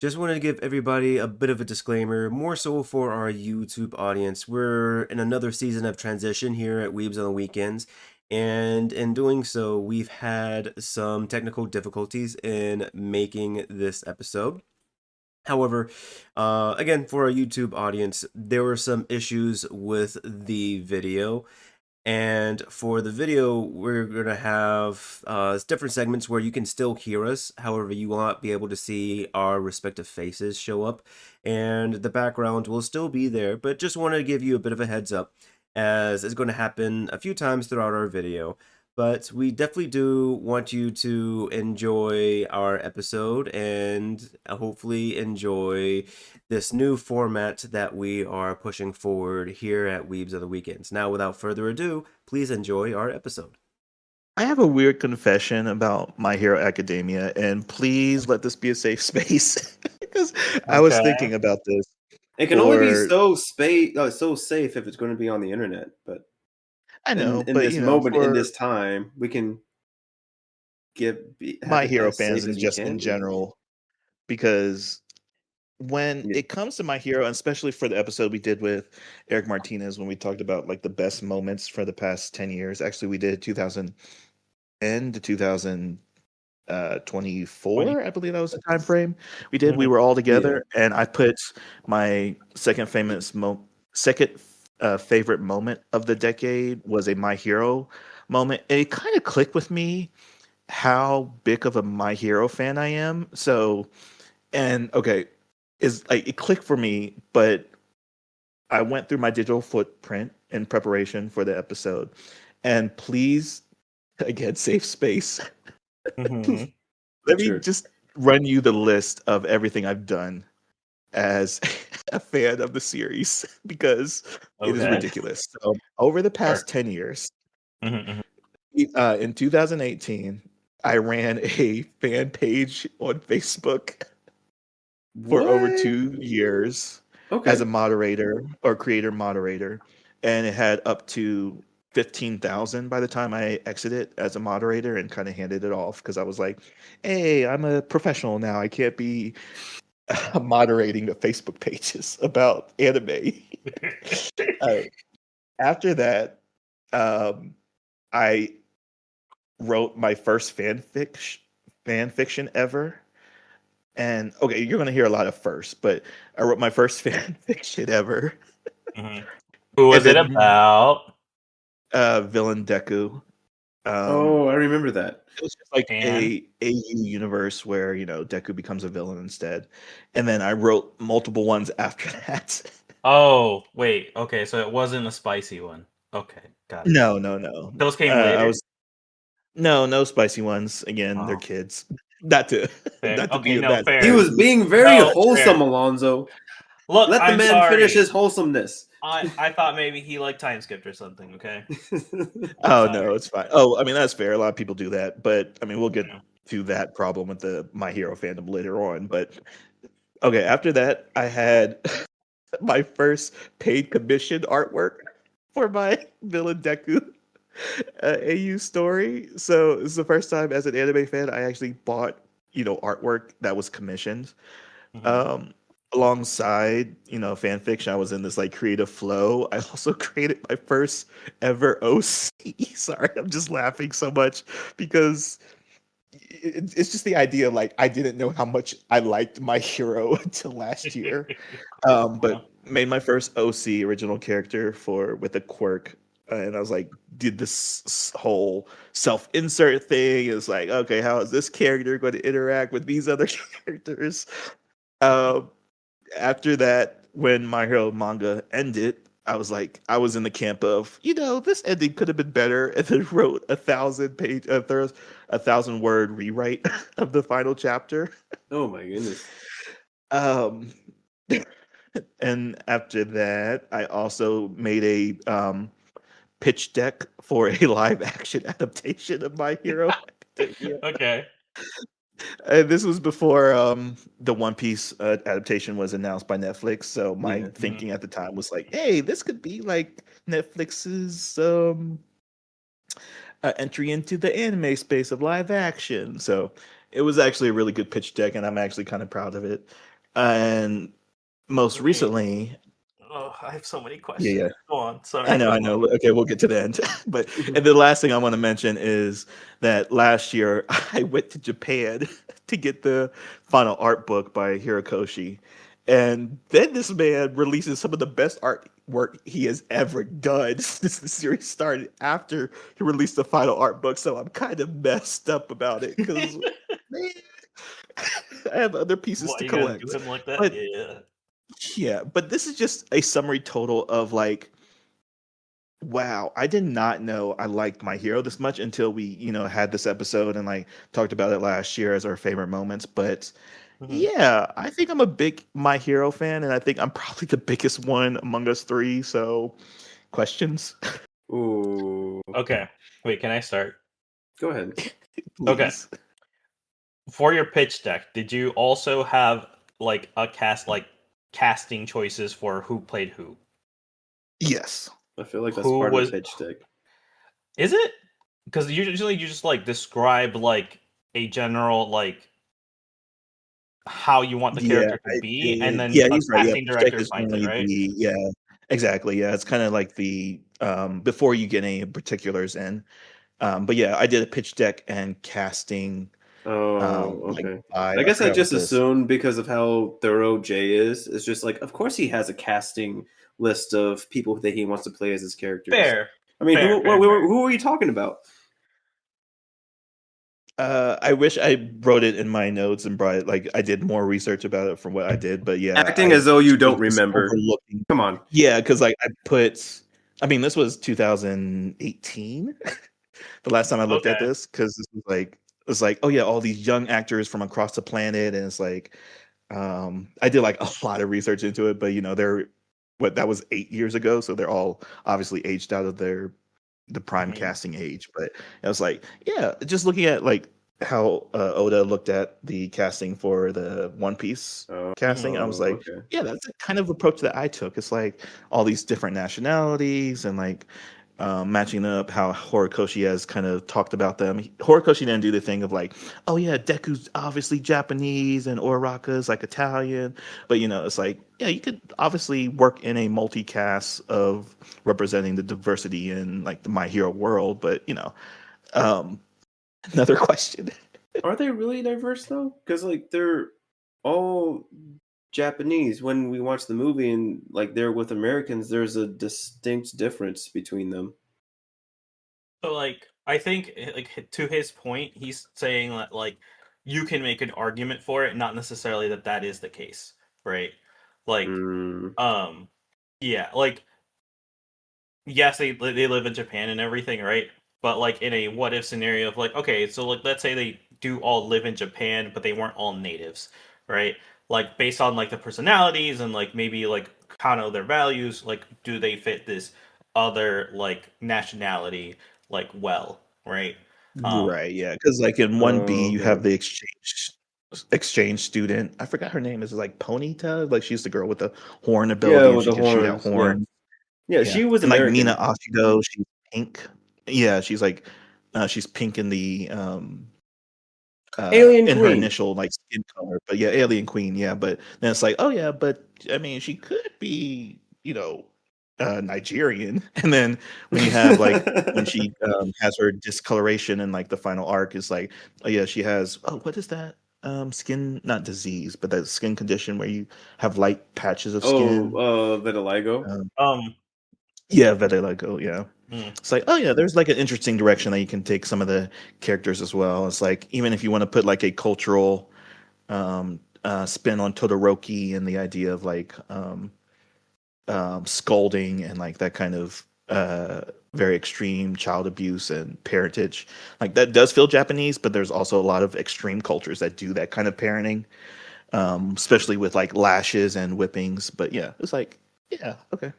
Just wanted to give everybody a bit of a disclaimer, more so for our YouTube audience. We're in another season of transition here at Weebs on the Weekends, and in doing so, we've had some technical difficulties in making this episode. However, again, for our YouTube audience, there were some issues with the video. And for the video, we're going to have different segments where you can still hear us. However, you will not be able to see our respective faces show up. And the background will still be there, but just want to give you a bit of a heads up as it's going to happen a few times throughout our video. But we definitely do want you to enjoy our episode and hopefully enjoy this new format that we are pushing forward here at Weebs of the Weekends. Now, without further ado, please enjoy our episode. I have a weird confession about My Hero Academia, and please let this be a safe space because I was thinking about this. It can only be so safe if it's going to be on the internet. But I know, in but this moment, in this time, we can have My it Hero as fans safe and as we just can in be. general, because when it comes to My Hero, and especially for the episode we did with Eric Martinez when we talked about like the best moments for the past 10 years. Actually, we did 2010 to 2024, I believe that was the time frame we did. We were all together, and I put my second favorite moment of the decade was a My Hero moment. And it kind of clicked with me how big of a My Hero fan I am. So, and okay, is like it clicked for me, but I went through my digital footprint in preparation for the episode, and please, again, safe space. Let me just run you the list of everything I've done as a fan of the series because it is ridiculous. So, over the past 10 years, in 2018, I ran a fan page on Facebook for over 2 years as a moderator or creator moderator, and it had up to 15,000 by the time I exited as a moderator and kind of handed it off because I was like, hey, I'm a professional now. I can't be moderating the Facebook pages about anime. After that, I wrote my first fan fiction ever. And okay, you're going to hear a lot of first, but I wrote my first fan fiction ever. Who was it about? Villain Deku. I remember that. It was just like a AU universe where, Deku becomes a villain instead. And then I wrote multiple ones after that. Oh, wait. Okay, so it wasn't a spicy one. Okay, got it. No. Those came later? No spicy ones. Again, they're kids. Not to be a bad. He was being very wholesome, Alonzo. Look, let the man finish his wholesomeness. I thought maybe he time skipped or something. Okay. No, it's fine. Oh, I mean that's fair. A lot of people do that, but I mean we'll get to that problem with the My Hero fandom later on. But okay, after that, I had my first paid commission artwork for my Villain Deku AU story. So it's the first time as an anime fan I actually bought artwork that was commissioned. Alongside fan fiction, I was in this like creative flow. I also created my first ever OC. Sorry, I'm just laughing so much because it's just the idea like I didn't know how much I liked My Hero until last year. But made my first OC original character with a quirk. And I was like, did this whole self-insert thing. It's like, okay, how is this character going to interact with these other characters? After that, when My Hero manga ended, I was in the camp of, this ending could have been better, and then wrote a 1,000-word rewrite of the final chapter. Oh my goodness. And after that, I also made a pitch deck for a live action adaptation of My Hero. Okay. And this was before the One Piece adaptation was announced by Netflix. So my thinking at the time was like, hey, this could be like Netflix's entry into the anime space of live action. So it was actually a really good pitch deck, and I'm actually kind of proud of it. and most Okay. recently, Oh, I have so many yeah, questions. yeah. Go on. Sorry. I know. Okay, we'll get to the end. But and the last thing I want to mention is that last year I went to Japan to get the final art book by Hirokoshi. And then this man releases some of the best artwork he has ever done since the series started after he released the final art book. So I'm kind of messed up about it because man, I have other pieces Why to you gotta do collect. him like that? But Yeah. yeah, but this is just a summary total of like wow, I did not know I liked My Hero this much until we, had this episode and like talked about it last year as our favorite moments. But Mhm. yeah, I think I'm a big My Hero fan, and I think I'm probably the biggest one among us three. So, questions, Ooh. Okay. Wait, can I start? Go ahead. Okay. please. For your pitch deck, did you also have like a casting choices for who played who? Yes. I feel like that's Who part of the was pitch deck. Is it? Because usually you just like describe like a general like how you want the Yeah, character to I be, and did. then Yeah, a he's right. Yeah, casting Check director is finds it, only right? the yeah, exactly. Yeah, it's kind of like the before you get any particulars in. But yeah, I did a pitch deck and casting Oh, like okay. by I I guess I forgot what just this. assumed because of how thorough Jay is. It's just like, of course he has a casting list of people that he wants to play as his characters. Fair, I mean, fair, fair, fair. who are you talking about? I wish I wrote it in my notes and brought it. Like I did more research about it from what I did, but yeah, Acting I as though you was don't just remember. overlooking. Come on. Yeah, because like I put. I mean, this was 2018. The last time I looked at Okay. this, because this was like it's like oh yeah, all these young actors from across the planet, and it's like I did like a lot of research into it, but they're what that was 8 years ago, so they're all obviously aged out of the prime Mhm. casting age. But I was like, yeah, just looking at like how Oda looked at the casting for the One Piece Oh, casting, I was like, okay. yeah, that's the kind of approach that I took. It's like all these different nationalities and like matching up how Horikoshi has kind of talked about them. Horikoshi didn't do the thing of like, oh yeah, Deku's obviously Japanese and Uraraka's like Italian, but it's like, yeah, you could obviously work in a multicast of representing the diversity in like the My Hero world, but um, another question. Are they really diverse though? Because like they're all Japanese. When we watch the movie and like they're with Americans, there's a distinct difference between them. So like I think like to his point, he's saying that like you can make an argument for it, not necessarily that that is the case, right? Like Mm. um yeah, like yes, they live in Japan and everything, right? But like in a what if scenario of like, okay, so like let's say they do all live in Japan, but they weren't all natives, right? Like based on like the personalities and like maybe like kind of their values, like do they fit this other like nationality like well, right? Um, Right, yeah, because like in 1B, Oh, you have okay. the exchange student. I forgot her name. Is it like Ponyta? Like she's the girl with the horn Yeah, ability, and with she the can shoot out horns. Yeah, horns. yeah. Yeah, She was and like Mina American. Ashido, she's pink. Yeah, she's like, she's pink Alien in her Queen. initial like skin color. But yeah, Alien Queen. Yeah, but then it's like, oh yeah, but I mean, she could be, Nigerian. And then when you have like when she has her discoloration in like the final arc, is like, oh yeah, she has. Oh, what is that? Skin, not disease, but that skin condition where you have light patches of Oh, skin. Vitiligo. Um, um, yeah, vitiligo. Yeah. mm, It's like, oh yeah, there's like an interesting direction that you can take some of the characters as well. It's like even if you want to put like a cultural spin on Todoroki and the idea of like scolding and like that kind of very extreme child abuse and parentage, like that does feel Japanese, but there's also a lot of extreme cultures that do that kind of parenting, especially with like lashes and whippings. But yeah, it's like, yeah, okay.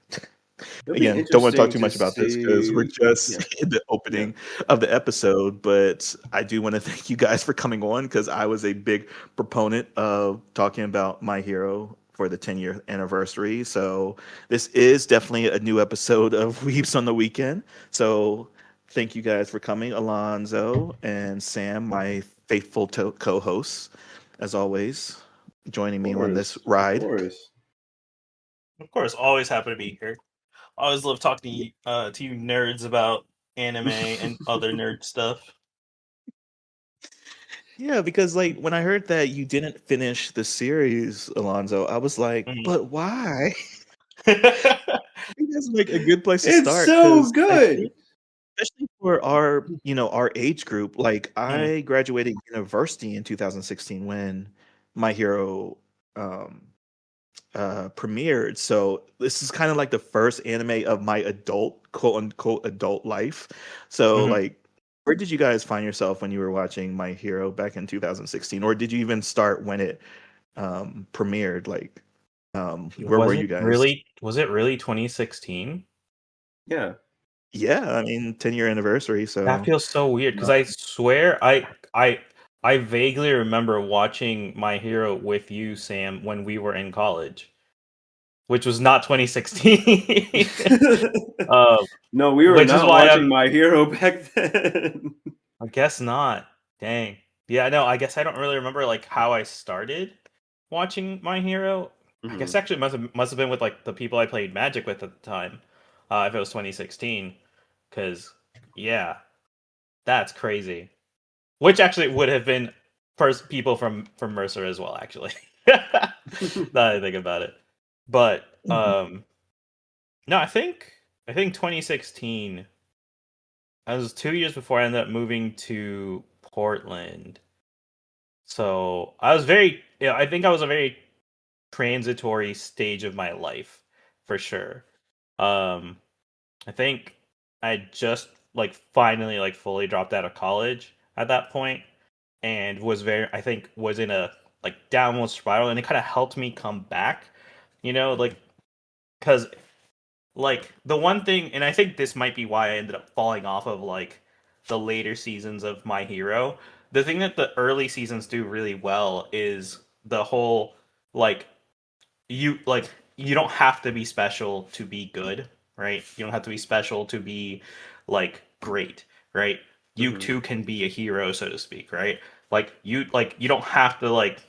It'll be Again, don't want to talk interesting too to much about this because we're see. just Yeah, in the yeah. opening of the episode. But I do want to thank you guys for coming on because I was a big proponent of talking about My Hero for the 10-year anniversary. So this is definitely a new episode of Weebs on the Weekend. So thank you guys for coming, Alonzo and Sam, my faithful co-hosts, as always. joining me on this Of ride. course. Of course, always happy to be here. Always love talking to you nerds about anime and other nerd stuff. Yeah, because like when I heard that you didn't finish the series, Alonzo, I was like, Mhm. but why? I think that's like a good place to It's start so because I good. think, especially for our, our age group, like I graduated university in 2016 when My Hero um premiered. So this is kind of like the first anime of my adult, quote unquote, adult life. So Mhm. like, where did you guys find yourself when you were watching My Hero back in 2016, or did you even start when it premiered? Like, where were you guys? Was it really 2016? Yeah. Yeah, I mean, 10-year anniversary. That So feels so weird because I swear I vaguely remember watching My Hero with you, Sam, when we were in college, which was not 2016. um, No, we were which is not why watching My Hero back then. I guess not. Dang. Yeah, no, I guess I don't really remember like how I started watching My Hero. I guess Mhm. actually must have been with like the people I played Magic with at the time. If it was 2016, because yeah, that's crazy. Which actually would have been first people from Mercer as well, actually. Now that I think about it. But Mhm. no, I think 2016. I was 2 years before I ended up moving to Portland. So I was I think I was a very transitory stage of my life for sure. Um, I think I just like finally like fully dropped out of college at that point and I think was in a like downward spiral, and it kind of helped me come back, like cuz like the one thing, and I think this might be why I ended up falling off of like the later seasons of My Hero. The thing that the early seasons do really well is the whole like you don't have to be special to be good, right? You don't have to be special to be like great, right? You Mhm. too can be a hero, so to speak, right? Like you don't have to like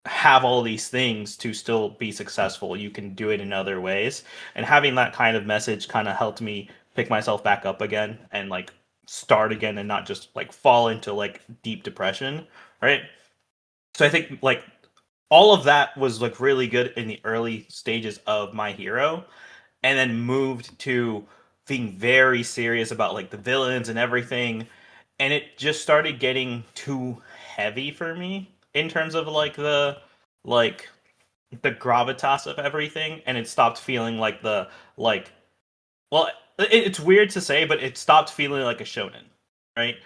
have all these things to still be successful. You can do it in other ways. And having that kind of message kind of helped me pick myself back up again and like start again and not just like fall into like deep depression, right? So I think like all of that was like really good in the early stages of My Hero, and then moved to being very serious about like the villains and everything, and it just started getting too heavy for me in terms of like the gravitas of everything, and it stopped feeling like the like well it's weird to say, but it stopped feeling like a shonen, right?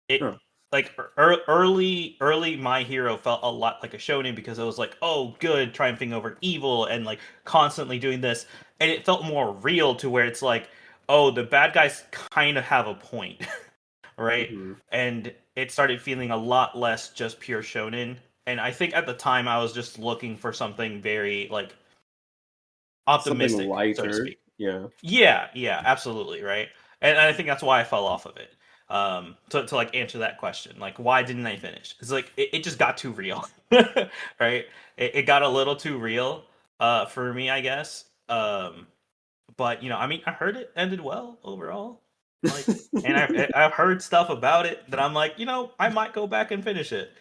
It Oh. like early My Hero felt a lot like a shonen because it was like, oh, good, triumphing over evil and like constantly doing this, and it felt more real to where it's like, oh, the bad guys kind of have a point, right? Mhm. And it started feeling a lot less just pure shonen. And I think at the time I was just looking for something very like Something optimistic, so to lighter. speak. Yeah. Yeah, absolutely, right. And I think that's why I fell off of it. To like answer that question, like why didn't I finish? It's like it just got too real, right? It got a little too real, for me, I guess. But I mean, I heard it ended well overall, like, and I've heard stuff about it that I'm like, I might go back and finish it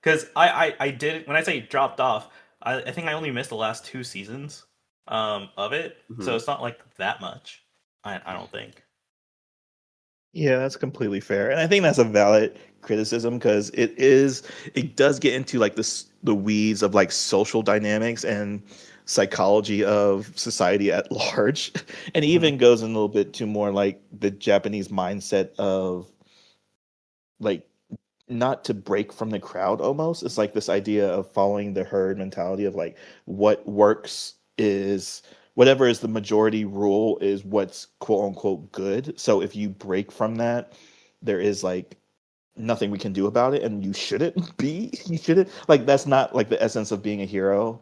because I did when I say dropped off, I think I only missed the last 2 seasons of it, so Mhm. it's not like that much. I don't think. yeah, that's completely fair, and I think that's a valid criticism because it does get into like the weeds of like social dynamics and psychology of society at large, and it Mhm. even goes in a little bit to more like the Japanese mindset of like not to break from the crowd almost. It's like this idea of following the herd mentality of like what works is whatever is the majority rule is what's quote unquote good. So if you break from that, there is like nothing we can do about it and you shouldn't like that's not like the essence of being a hero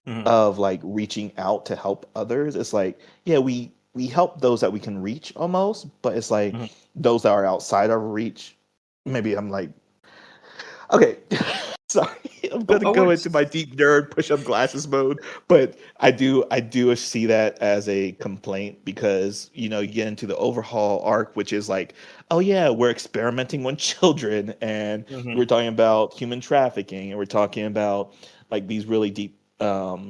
Mhm. of like reaching out to help others. It's like, yeah, we help those that we can reach almost, but it's like Mhm. those that are outside our reach. Maybe I'm like, okay. Sorry, I'm gonna go into my deep nerd push-up glasses mode, but I do see that as a complaint because you get into the overhaul arc, which is like, oh yeah, we're experimenting on children, and we're talking about human trafficking, and we're talking about like these really deep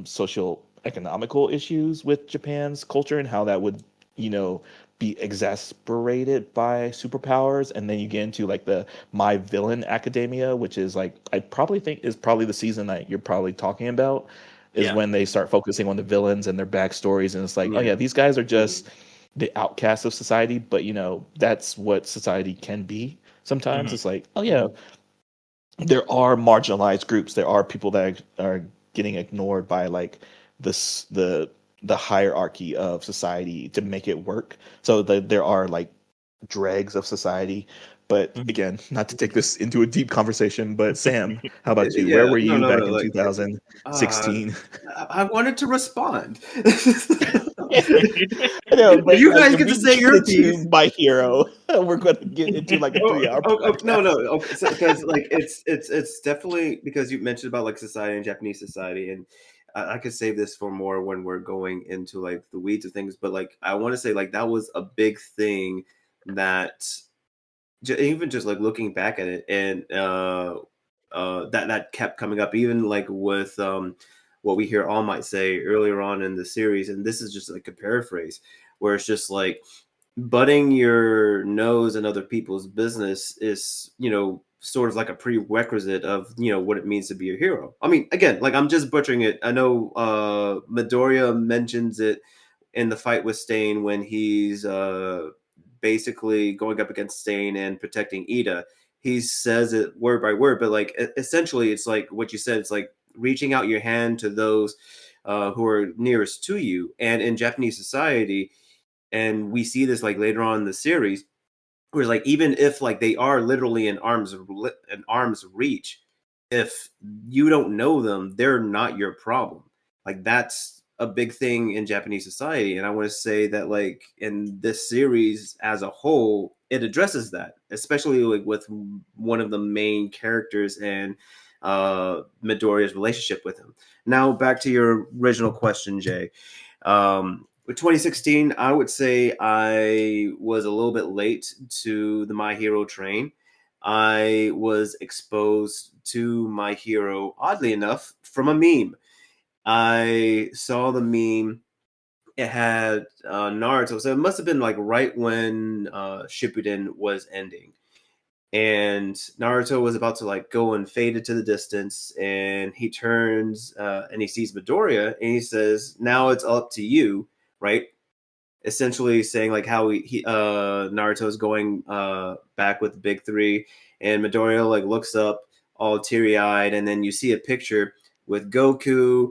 social economical issues with Japan's culture and how that would be exasperated by superpowers, and then you get into like the My Villain Academia, which is like I probably think is probably the season that you're probably talking about, is when they start focusing on the villains and their backstories, and it's like, oh yeah, these guys are just the outcasts of society, but that's what society can be sometimes. It's like, oh yeah, there are marginalized groups, there are people that are getting ignored by like this the hierarchy of society to make it work. So there are like dregs of society. But again, not to take this into a deep conversation, but Sam, how about you? Where Yeah, were no, you no, back no. in Like, 2016? I wanted to respond. I know, but You guys if get to we say get your into piece. My Hero, we're going to get into like a 3 hour podcast. No. Okay, so, because like it's definitely because you mentioned about like society and Japanese society, and I could save this for more when we're going into like the weeds of things. But like I want to say like that was a big thing that even just like looking back at it, and that kept coming up, even like with what we hear All Might say earlier on in the series, and this is just like a paraphrase, where it's just like butting your nose in other people's business is sort of like a prerequisite of what it means to be a hero. I mean, again, like I'm just butchering it. I know Midoriya mentions it in the fight with Stain when he's basically going up against Stain and protecting Ida. He says it word by word, but like essentially, it's like what you said. It's like reaching out your hand to those who are nearest to you. And in Japanese society, and we see this like later on in the series, where like even if like they are literally in arm's reach, if you don't know them, they're not your problem. Like that's a big thing in Japanese society, and I want to say that like in this series as a whole, it addresses that, especially like with one of the main characters and Midoriya's relationship with him. Now back to your original question, Jay. With 2016, I would say I was a little bit late to the My Hero train. I was exposed to My Hero, oddly enough, from a meme. I saw the meme. It had Naruto, so it must have been like right when Shippuden was ending, and Naruto was about to like go and fade into the distance, and he turns and he sees Midoriya, and he says, "Now it's up to you." Right, essentially saying like how Naruto is going back with the big three, and Midoriya like looks up all teary eyed, and then you see a picture with Goku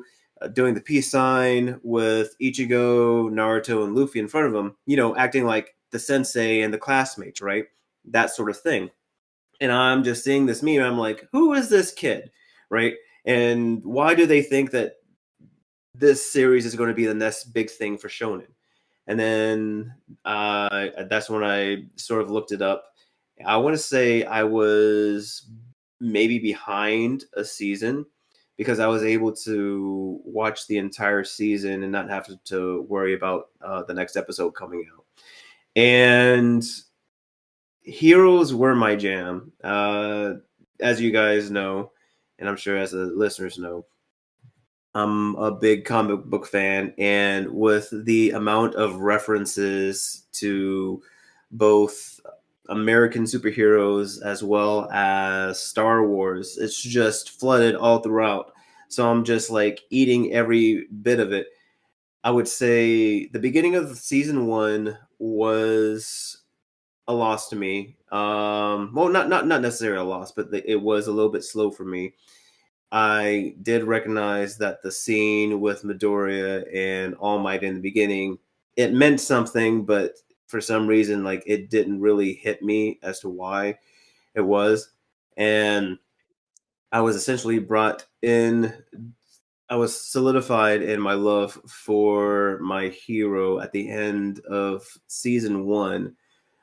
doing the peace sign with Ichigo, Naruto, and Luffy in front of him, acting like the sensei and the classmates, right? That sort of thing. And I'm just seeing this meme. I'm like, who is this kid, right? And why do they think that this series is going to be the next big thing for Shonen? And then that's when I sort of looked it up. I want to say I was maybe behind a season because I was able to watch the entire season and not have to worry about the next episode coming out. And Heroes were my jam. As you guys know, and I'm sure as the listeners know, I'm a big comic book fan, and with the amount of references to both American superheroes as well as Star Wars, it's just flooded all throughout. So I'm just like eating every bit of it. I would say the beginning of season one was a loss to me. Well, not necessarily a loss, but it was a little bit slow for me. I did recognize that the scene with Midoriya and All Might in the beginning, it meant something, but for some reason, like it didn't really hit me as to why it was. And I was essentially brought in, I was solidified in my love for My Hero at the end of season one,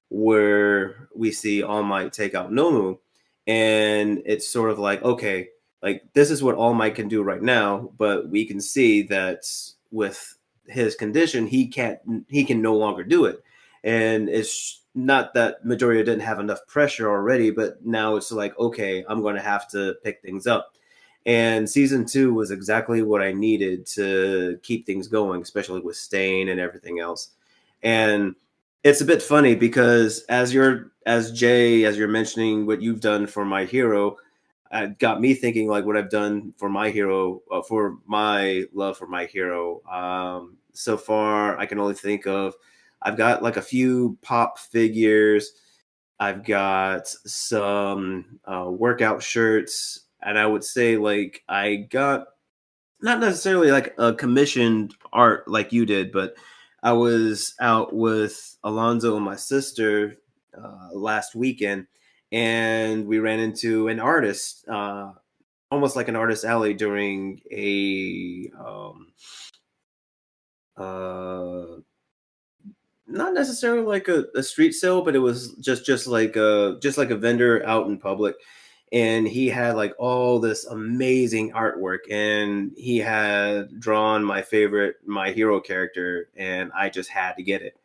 where we see All Might take out Nomu. And it's sort of like, okay, like this is what All Might can do right now, but we can see that with his condition, he can no longer do it. And it's not that Midoriya didn't have enough pressure already, but now it's like, okay, I'm going to have to pick things up. And season 2 was exactly what I needed to keep things going, especially with Stain and everything else. And it's a bit funny because as you're mentioning what you've done for My Hero, it got me thinking like what I've done for My Hero, for my love for My Hero. So far, I can only think of, I've got like a few pop figures. I've got some workout shirts, and I would say like I got not necessarily like a commissioned art like you did, but I was out with Alonzo and my sister last weekend, and we ran into an artist, almost like an artist alley during a uh, not necessarily like a street sale, but it was just like a vendor out in public, and he had like all this amazing artwork, and he had drawn my favorite My Hero character, and I just had to get it.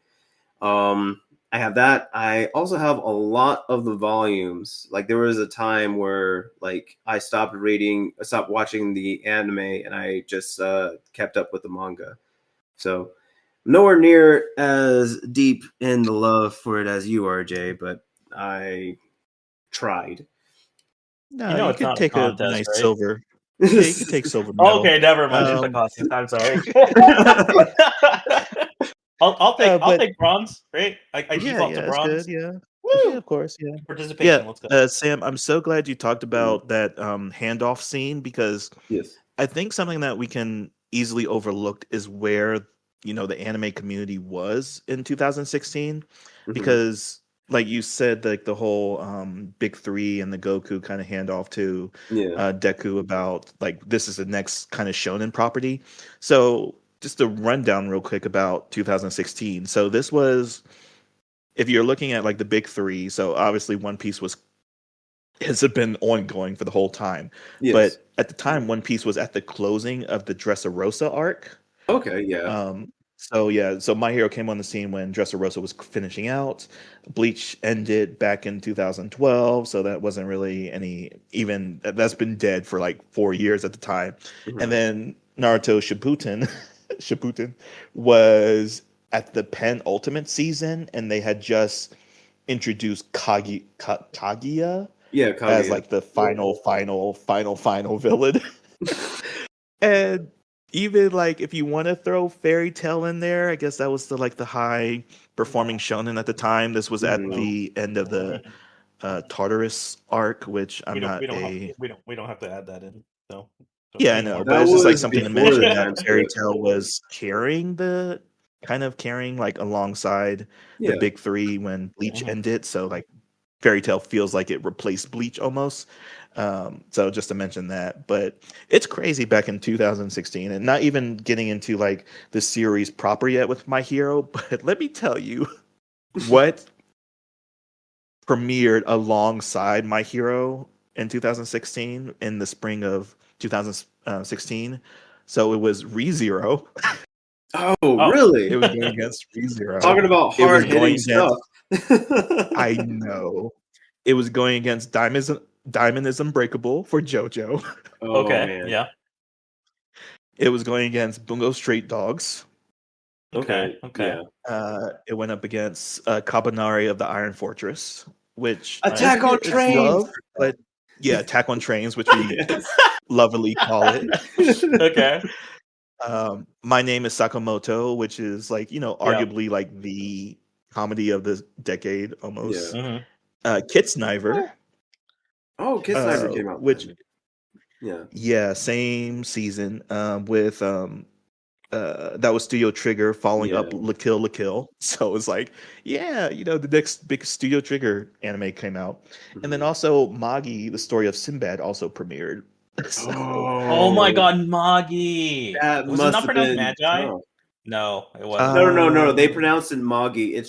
I have that. I also have a lot of the volumes. Like there was a time where like I stopped watching the anime, and I just kept up with the manga. So nowhere near as deep in the love for it as you are, Jay, but I tried. No, you It's could not a take a contest, nice right? silver. Yeah, you could take silver medal. Okay, never mind. It's a contest. I'm sorry. I'll But take bronze. Right? I yeah, default to yeah, that's good. bronze. Yeah, yeah, Woo! of course, yeah, yeah. Participation. Let's go. Sam, I'm so glad you talked Mhm. about that handoff scene because Yes. I think something that we can easily overlook is where the anime community was in 2016, Hmm. because like you said, like the whole big three and the Goku kind of handoff to Yeah. Deku about like this is the next kind of shonen property. So just a rundown real quick about 2016. So this was, if you're looking at like the big three, so obviously One Piece has been ongoing for the whole time. Yes. But at the time, One Piece was at the closing of the Dressrosa arc. Okay. Yeah. So yeah, so My Hero came on the scene when Dressrosa was finishing out. Bleach ended back in 2012, so that wasn't really any even that's been dead for like 4 years at the time. And Hmm. then Naruto Shippuden, Shippuden was at the penultimate season, and they had just introduced Kaguya Yeah. as Kaguya. like the final villain. And even like if you want to throw Fairy Tail in there, I guess that was the high performing shonen at the time. This was at Hmm. the end of the Tartarus arc, which I'm not a We don't have to add that in. So yeah, I don't know, worry. but That it's just like was something to before the mention that time Fairy skip. Tail was carrying like alongside the Yeah. big three when Bleach Mhm. ended. So like Fairy Tail feels like it replaced Bleach almost. So just to mention that, but it's crazy back in 2016, and not even getting into like the series proper yet with My Hero. But let me tell you what premiered alongside My Hero in 2016 in the spring of 2016. So it was ReZero. Oh, Oh, It really? was going against ReZero. Talking about It was hard hitting going stuff. against I know. It was going against Diamond is Unbreakable for JoJo. Oh okay. man. Yeah. It was going against Bungo Straight Dogs. Okay. Okay. Okay. Yeah. It went up against Kabanari of the Iron Fortress, which Attack doesn't on get its Trains. love, but yeah, Attack on Trains, which we Yes. lovingly call it. Okay. My Name is Sakamoto, which is like, Yeah. arguably like the comedy of the decade Yeah. almost. Hmm. Kid Sniper, Oh, Kid Sniper came out which then. Yeah. yeah, same season with that was Studio Trigger following up Yeah. La Kill. So it's like, yeah, the next big Studio Trigger anime came out. And then Mhm. also Magi, the story of Sinbad, also premiered. So Oh my Oh, God, Magi. that Was it must not have pronounced been Magi? tough. No, it wasn't. No. They uh pronounced it Magi.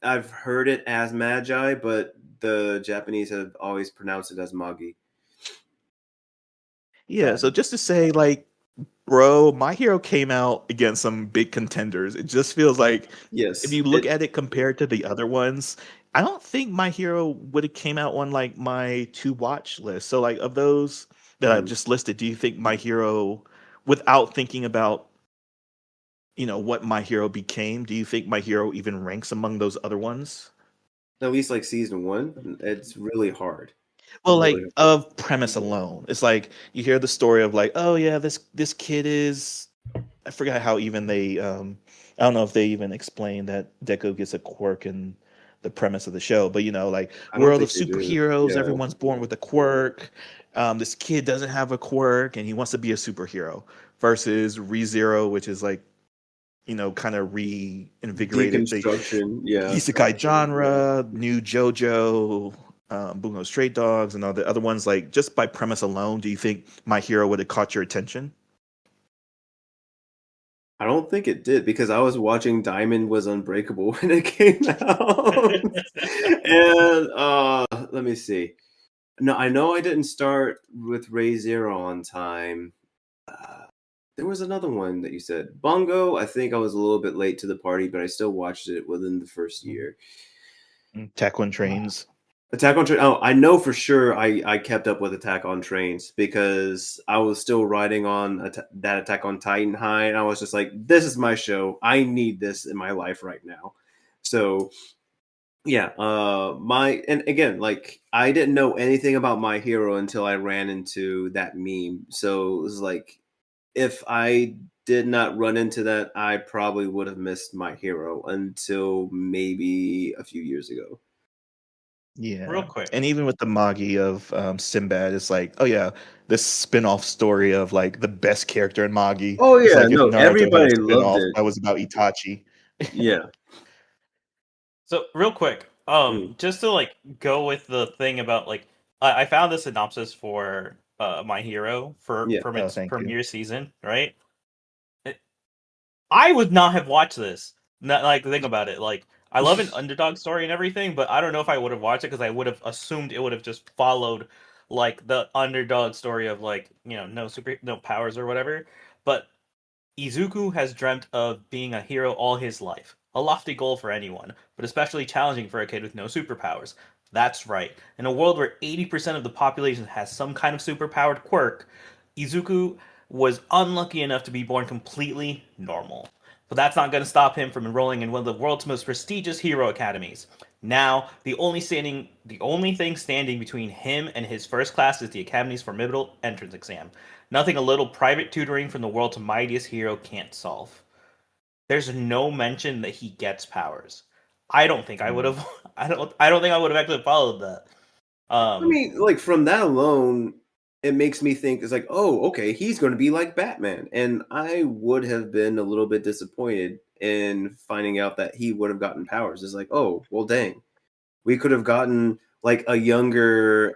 I've heard it as Magi, but the Japanese have always pronounced it as Magi. Yeah, so just to say, like, bro, My Hero came out against some big contenders. It just feels like if Yes. you look at it compared to the other ones, I don't think My Hero would have came out on like my to watch list. So like of those that I've Mhm. just listed, do you think My Hero, without thinking about what My Hero became, do you think My Hero even ranks among those other ones? At least like season one, it's really hard. Well, Really like hard. of premise alone, it's like you hear the story of like, oh yeah, this kid is. I forgot how even they. I don't know if they even explain that Deku gets a quirk in the premise of the show, but like I don't world of think they do. superheroes, Yeah. everyone's born with a quirk. This kid doesn't have a quirk, and he wants to be a superhero. Versus ReZero, which is like kind of reinvigorated the Deconstruction. Yeah. isekai genre, new JoJo, Bungo Stray Dogs, and all the other ones. Like just by premise alone, do you think My Hero would have caught your attention? I don't think it did because I was watching Diamond was Unbreakable when it came out. And let me see. No, I know I didn't start with Ray Zero on time. Uh, there was another one that you said. Bongo, I think I was a little bit late to the party, but I still watched it within the first year. Attack on Trains. Attack on Train. Oh, I know for sure I kept up with Attack on Trains because I was still riding on that Attack on Titan high, and I was just like, "This is my show. I need this in my life right now." So yeah, my and again, like I didn't know anything about My Hero until I ran into that meme. So it was like, if I did not run into that, I probably would have missed My Hero until maybe a few years ago. Real Yeah. quick. And even with the Magi of Sinbad, it's like, oh yeah, this spin-off story of like the best character in Magi. Oh It's yeah, like if no, Naruto had a everybody loved spin-off it. that was about Itachi. Yeah. So real quick, Mm, just to like go with the thing about like I found the synopsis for My Hero yeah. from Oh, its thank you. premiere season, right? I would not have watched this. Not like think about it. Like I love an underdog story and everything, but I don't know if I would have watched it because I would have assumed it would have just followed like the underdog story of like no powers or whatever. But Izuku has dreamt of being a hero all his life. A lofty goal for anyone, but especially challenging for a kid with no superpowers. That's right. In a world where 80% of the population has some kind of superpowered quirk, Izuku was unlucky enough to be born completely normal. But that's not going to stop him from enrolling in one of the world's most prestigious hero academies. Now, the only thing standing between him and his first class is the academy's formidable entrance exam. Nothing a little private tutoring from the world's mightiest hero can't solve. There's no mention that he gets powers. I don't think I would Mm. have. I don't think I would have actually followed that. I Um. mean, like from that alone, it makes me think it's like, oh, okay, he's going to be like Batman, and I would have been a little bit disappointed in finding out that he would have gotten powers. It's like, oh, well, dang, we could have gotten like a younger,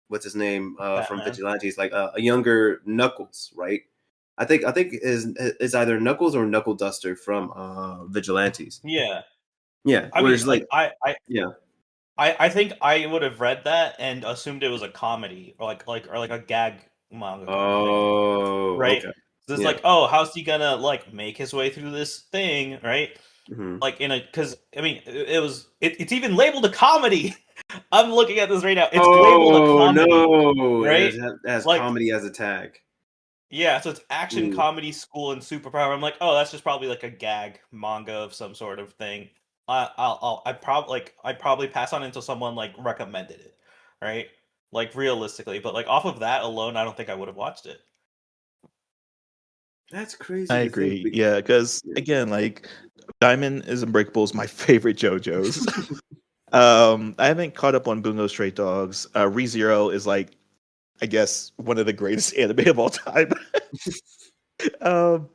what's his name, from Batman. Vigilantes, like a younger Knuckles, right? I think is either Knuckles or Knuckle Duster from Vigilantes. Yeah. Yeah, I where mean, it's like, like yeah. I think I would have read that and assumed it was a comedy or like a gag manga kind of thing, Oh, right? okay. So it's Yeah. like, oh, how's he gonna like make his way through this thing, right? Mhm. Like in a because I mean it's even labeled a comedy. I'm looking at this right now. It's labeled a Oh, comedy, no. right? It has Like comedy as a tag. yeah, so it's action Mm. comedy school and superpower. I'm like, oh, that's just probably like a gag manga of some sort of thing. I'd probably pass on it until someone like recommended it, right? Like realistically, but like off of that alone, I don't think I would have watched it. That's I crazy to think. agree. Yeah, because Yeah. again, like Diamond is Unbreakable is my favorite JoJo's. I haven't caught up on Bungo Stray Dogs. ReZero is like, I guess, one of the greatest anime of all time. um,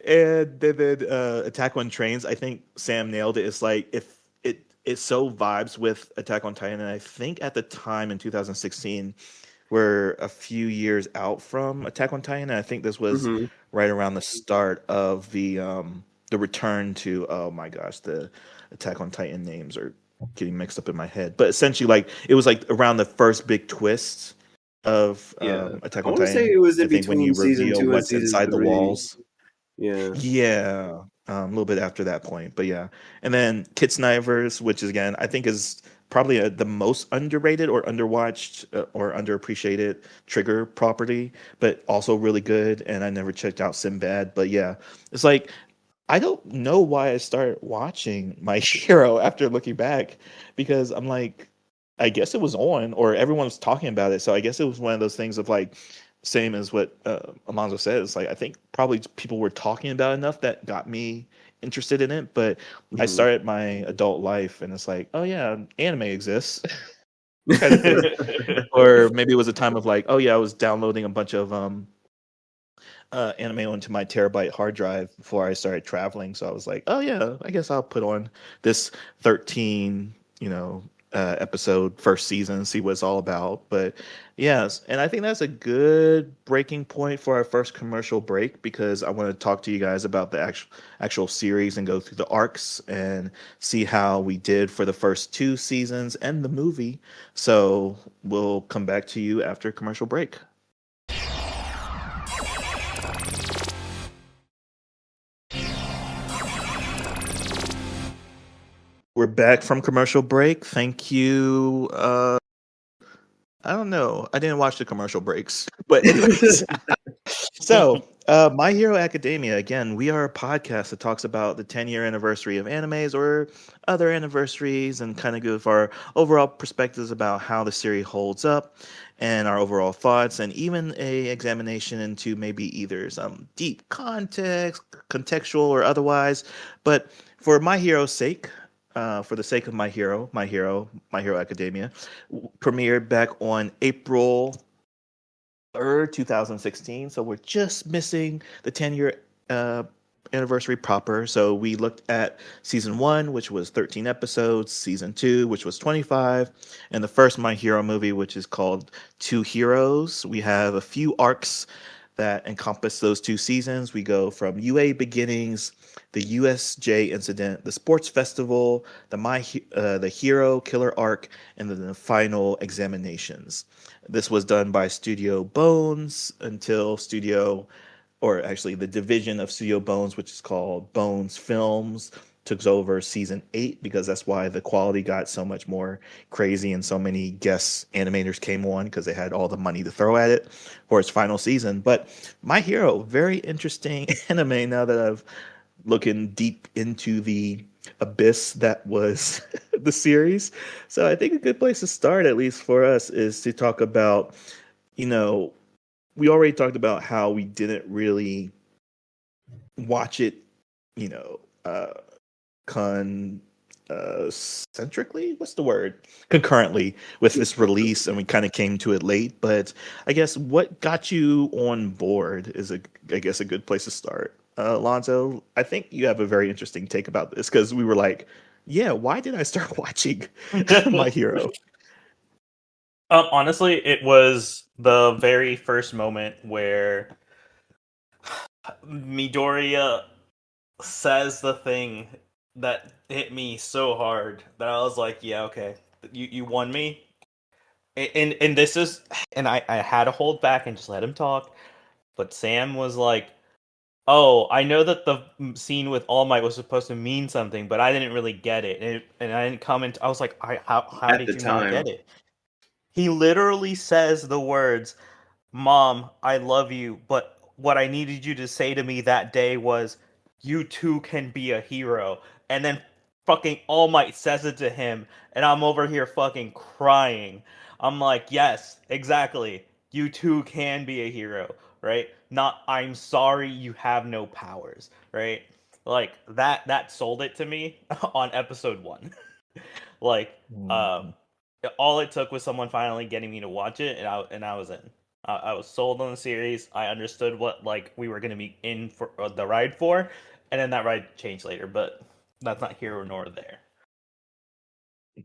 and then Attack on Trains, I think Sam nailed it. It's like if it so vibes with Attack on Titan, and I think at the time in 2016 we're a few years out from Attack on Titan, and I think this was Mhm. right around the start of the return to, oh my gosh, the Attack on Titan names are getting mixed up in my head. But essentially like it was like around the first big twist of Yeah, Attack I on want to say Titan. it was I in think when you between season reveal 2 and what's season inside the 3. walls. Yeah. Yeah, a little bit after that point, but yeah. And then Kid Snivers, which is again, I think is probably the most underrated or underwatched or underappreciated Trigger property, but also really good. And I never checked out Sinbad, but yeah, it's like I don't know why I started watching My Hero after looking back, because I'm like, I guess it was on, or everyone was talking about it. So I guess it was one of those things of like, same as what Alonso says. Like, I think probably people were talking about enough that got me interested in it. But I Mhm. started my adult life, and it's like, oh yeah, anime exists, kind of thing. Or maybe it was a time of like, oh yeah, I was downloading a bunch of anime onto my terabyte hard drive before I started traveling. So I was like, oh yeah, I guess I'll put on this 13, episode first season, see what it's all about. But yes, and I think that's a good breaking point for our first commercial break, because I want to talk to you guys about the actual series and go through the arcs and see how we did for the first 2 seasons and the movie. So we'll come back to you after commercial break. We're back from commercial break. Thank you. I don't know. I didn't watch the commercial breaks. But anyways, so My Hero Academia, again, we are a podcast that talks about the 10-year anniversary of animes or other anniversaries and kind of give our overall perspectives about how the series holds up and our overall thoughts, and even a examination into maybe either some deep context, contextual or otherwise. But for My Hero's sake, for the sake of My Hero Academia, premiered back on April 3rd, 2016. So we're just missing the 10-year anniversary proper. So we looked at season 1, which was 13 episodes, season 2, which was 25, and the first My Hero movie, which is called Two Heroes. We have a few arcs that encompass those 2 seasons. We go from UA beginnings, the USJ incident, the sports festival, the hero killer arc, and then the final examinations. This was done by Studio Bones until or actually the division of Studio Bones, which is called Bones Films, took over season 8, because that's why the quality got so much more crazy and so many guest animators came on, because they had all the money to throw at it for its final season. But My Hero, very interesting anime now that I've looking deep into the abyss that was the series. So I think a good place to start, at least for us, is to talk about, you know, we already talked about how we didn't really watch it, you know, con centrically, what's the word, concurrently with this release, and we kind of came to it late. But I guess what got you on board is I guess a good place to start. Alonzo, I think you have a very interesting take about this, because we were like, yeah, why did I start watching My Hero? Honestly, it was the very first moment where Midoriya says the thing that hit me so hard that I was like, yeah, okay, you won me. And this is, and I had to hold back and just let him talk. But Sam was like, "Oh, I know that the scene with All Might was supposed to mean something, but I didn't really get it, and I didn't comment." I was like, how At did the you not time. get it?" He literally says the words, "Mom, I love you, but what I needed you to say to me that day was, you too can be a hero." And then fucking All Might says it to him, and I'm over here fucking crying. I'm like, yes, exactly. You too can be a hero, right? Not I'm sorry you have no powers, right? Like that sold it to me on episode 1. Like, Mm, all it took was someone finally getting me to watch it, and I was in. I was sold on the series. I understood what like we were gonna be in for the ride for, and then that ride changed later. But that's not here nor there.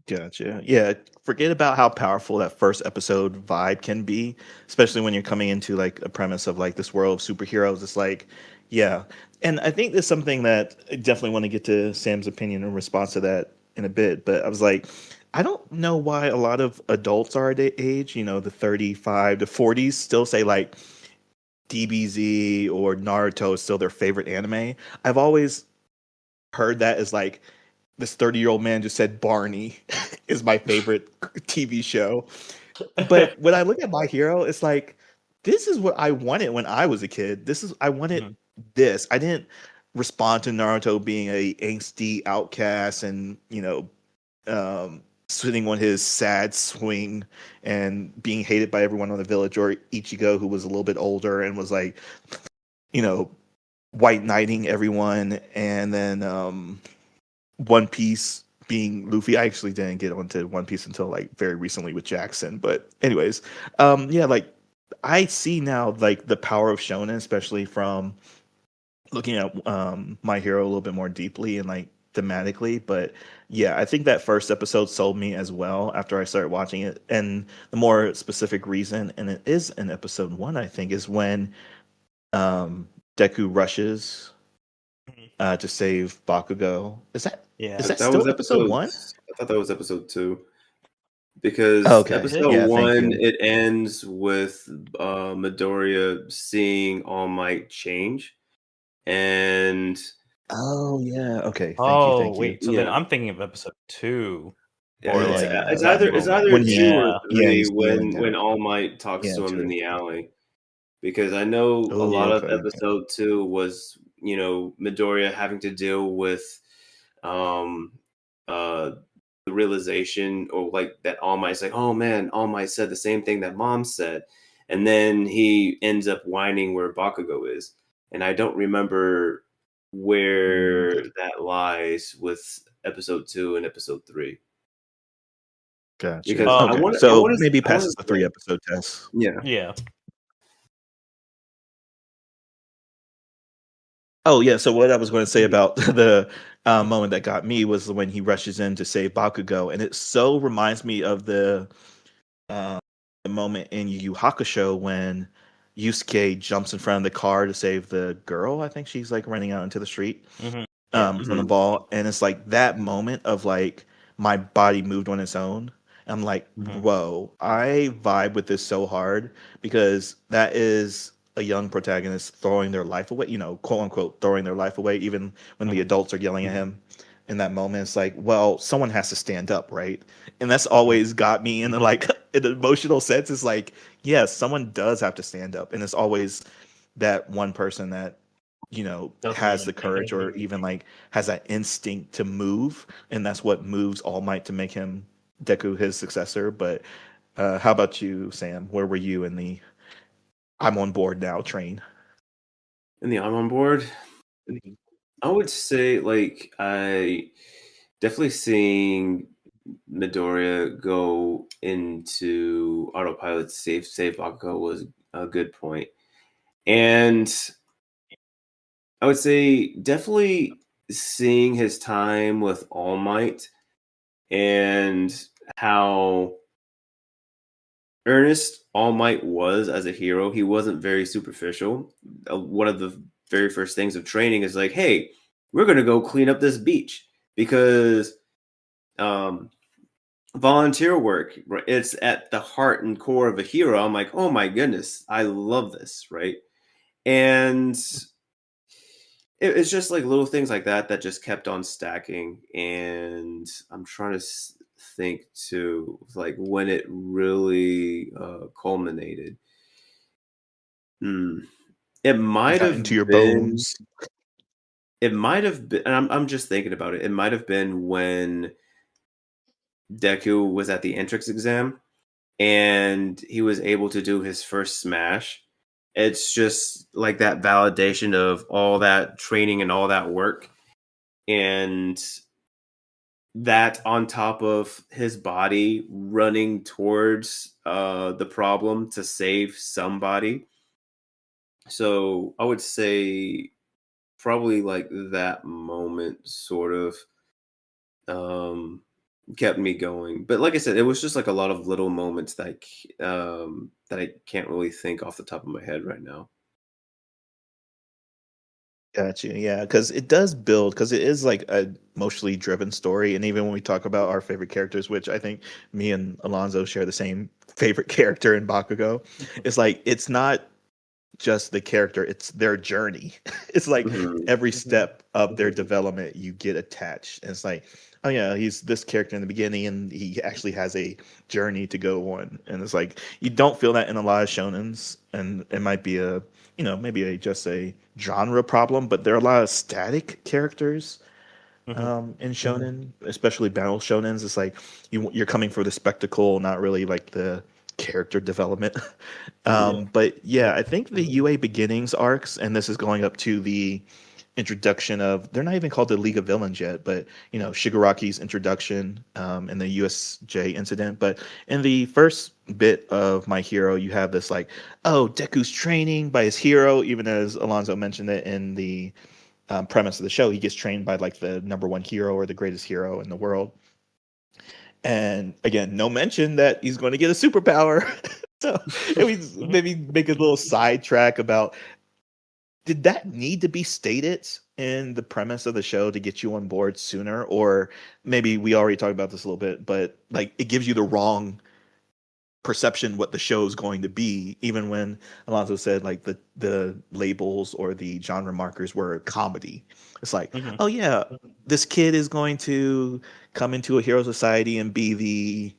Gotcha. Yeah, forget about how powerful that first episode vibe can be, especially when you're coming into like a premise of like this world of superheroes. It's like, yeah. And I think there's something that I definitely want to get to Sam's opinion in response to that in a bit. But I was like, I don't know why a lot of adults our age, the 35 to 40s, still say like DBZ or Naruto is still their favorite anime. I've always heard that as like this 30-year-old man just said Barney is my favorite TV show. But when I look at My Hero, it's like this is what I wanted when I was a kid. I wanted this. I didn't respond to Naruto being a angsty outcast and sitting on his sad swing and being hated by everyone on the village, or Ichigo, who was a little bit older and was like, you know, white knighting everyone, and then One Piece being Luffy. I actually didn't get onto One Piece until like very recently with Jackson. But anyways, yeah, like I see now like the power of shonen, especially from looking at My Hero a little bit more deeply and like thematically. But yeah, I think that first episode sold me as well after I started watching it. And the more specific reason, and it is in episode 1, I think, is when Deku rushes to save Bakugo. Yeah. Is that That was still episode episode. 1? I thought that was episode 2 Oh, because okay. episode Yeah, thank 1 you. it ends with Midoriya seeing All Might change, and Oh, yeah. Okay. Thank you. Oh Thank you. wait, so then yeah, I'm thinking of episode 2 yeah, or it's like Yeah. it's that either it's moment. either When he's 2 or Yeah. he's 3 healing when him. All Might talks Yeah, to him in 2. the alley. Because I know a Oh, lot of okay. episode 2 was, Midoriya having to deal with um uh the realization, or like that All Might's like, oh man, All Might said the same thing that Mom said. And then he ends up whining where Bakugo is. And I don't remember where that lies with episode 2 and episode 3. Gotcha. Because I Okay. want to I So want to maybe I want passes to the 3 say, episode test. yeah. Yeah. Oh, yeah. So what I was going to say about the moment that got me was when he rushes in to save Bakugo, and it so reminds me of uh, the moment in Yu Yu Hakusho when Yusuke jumps in front of the car to save the girl. I think she's like running out into the street Yeah. from the Mhm. ball, and it's like that moment of like my body moved on its own. I'm like, Mhm. whoa, I vibe with this so hard because that is a young protagonist throwing their life away, quote unquote, throwing their life away, even when the Mhm. adults are yelling at him. In that moment, it's like, well, someone has to stand up, right? And that's Mhm. always got me in like in an emotional sense. It's like, yes, someone does have to stand up, and it's always that one person that Doesn't has even the think courage it. or even like has that instinct to move, and that's what moves All Might to make him Deku his successor. But how about you, Sam? Where were you in the I'm on board now train? In the I'm on board. I would say, like, I definitely seeing Midoriya go into autopilot to save Bakugo was a good point. And I would say definitely seeing his time with All Might and how earnest All Might was as a hero. He wasn't very superficial. One of the very first things of training is like, hey, we're gonna go clean up this beach because um volunteer work, right? It's at the heart and core of a hero. I'm like, oh my goodness, I love this, right? And it's just like little things like that that just kept on stacking. And I'm trying to think too, like when it really culminated. Hmm. It might Got have into your been. bones. It might have been. And I'm just thinking about it. It might have been when Deku was at the entrance exam and he was able to do his first smash. It's just like that validation of all that training and all that work, and that on top of his body running towards the problem to save somebody. So I would say probably like that moment sort of um kept me going. But like I said, it was just like a lot of little moments that I can't really think off the top of my head right now. Got you. Yeah, because it does build, because it is like a emotionally driven story. And even when we talk about our favorite characters, which I think me and Alonzo share the same favorite character in Bakugo, it's like it's not just the character, it's their journey. It's like Mhm. every step of their development you get attached. And it's like, oh yeah, he's this character in the beginning and he actually has a journey to go on. And it's like you don't feel that in a lot of shonens, and it might be a, maybe just a genre problem, but there are a lot of static characters Mhm. in shonen, especially battle shonens. It's like you're coming for the spectacle, not really like the character development. Yeah. But yeah, I think the UA beginnings arcs, and this is going up to the introduction of, they're not even called the League of Villains yet, but Shigaraki's introduction in the USJ incident. But in the first bit of My Hero, you have this like, oh, Deku's training by his hero, even as Alonzo mentioned it in the premise of the show, he gets trained by like the number one hero or the greatest hero in the world. And again, no mention that he's going to get a superpower. So maybe make a little sidetrack about, did that need to be stated in the premise of the show to get you on board sooner? Or maybe we already talked about this a little bit, but like it gives you the wrong perception what the show is going to be, even when Alonso said like the labels or the genre markers were comedy. It's like, Mhm. oh yeah, this kid is going to come into a hero society and be the,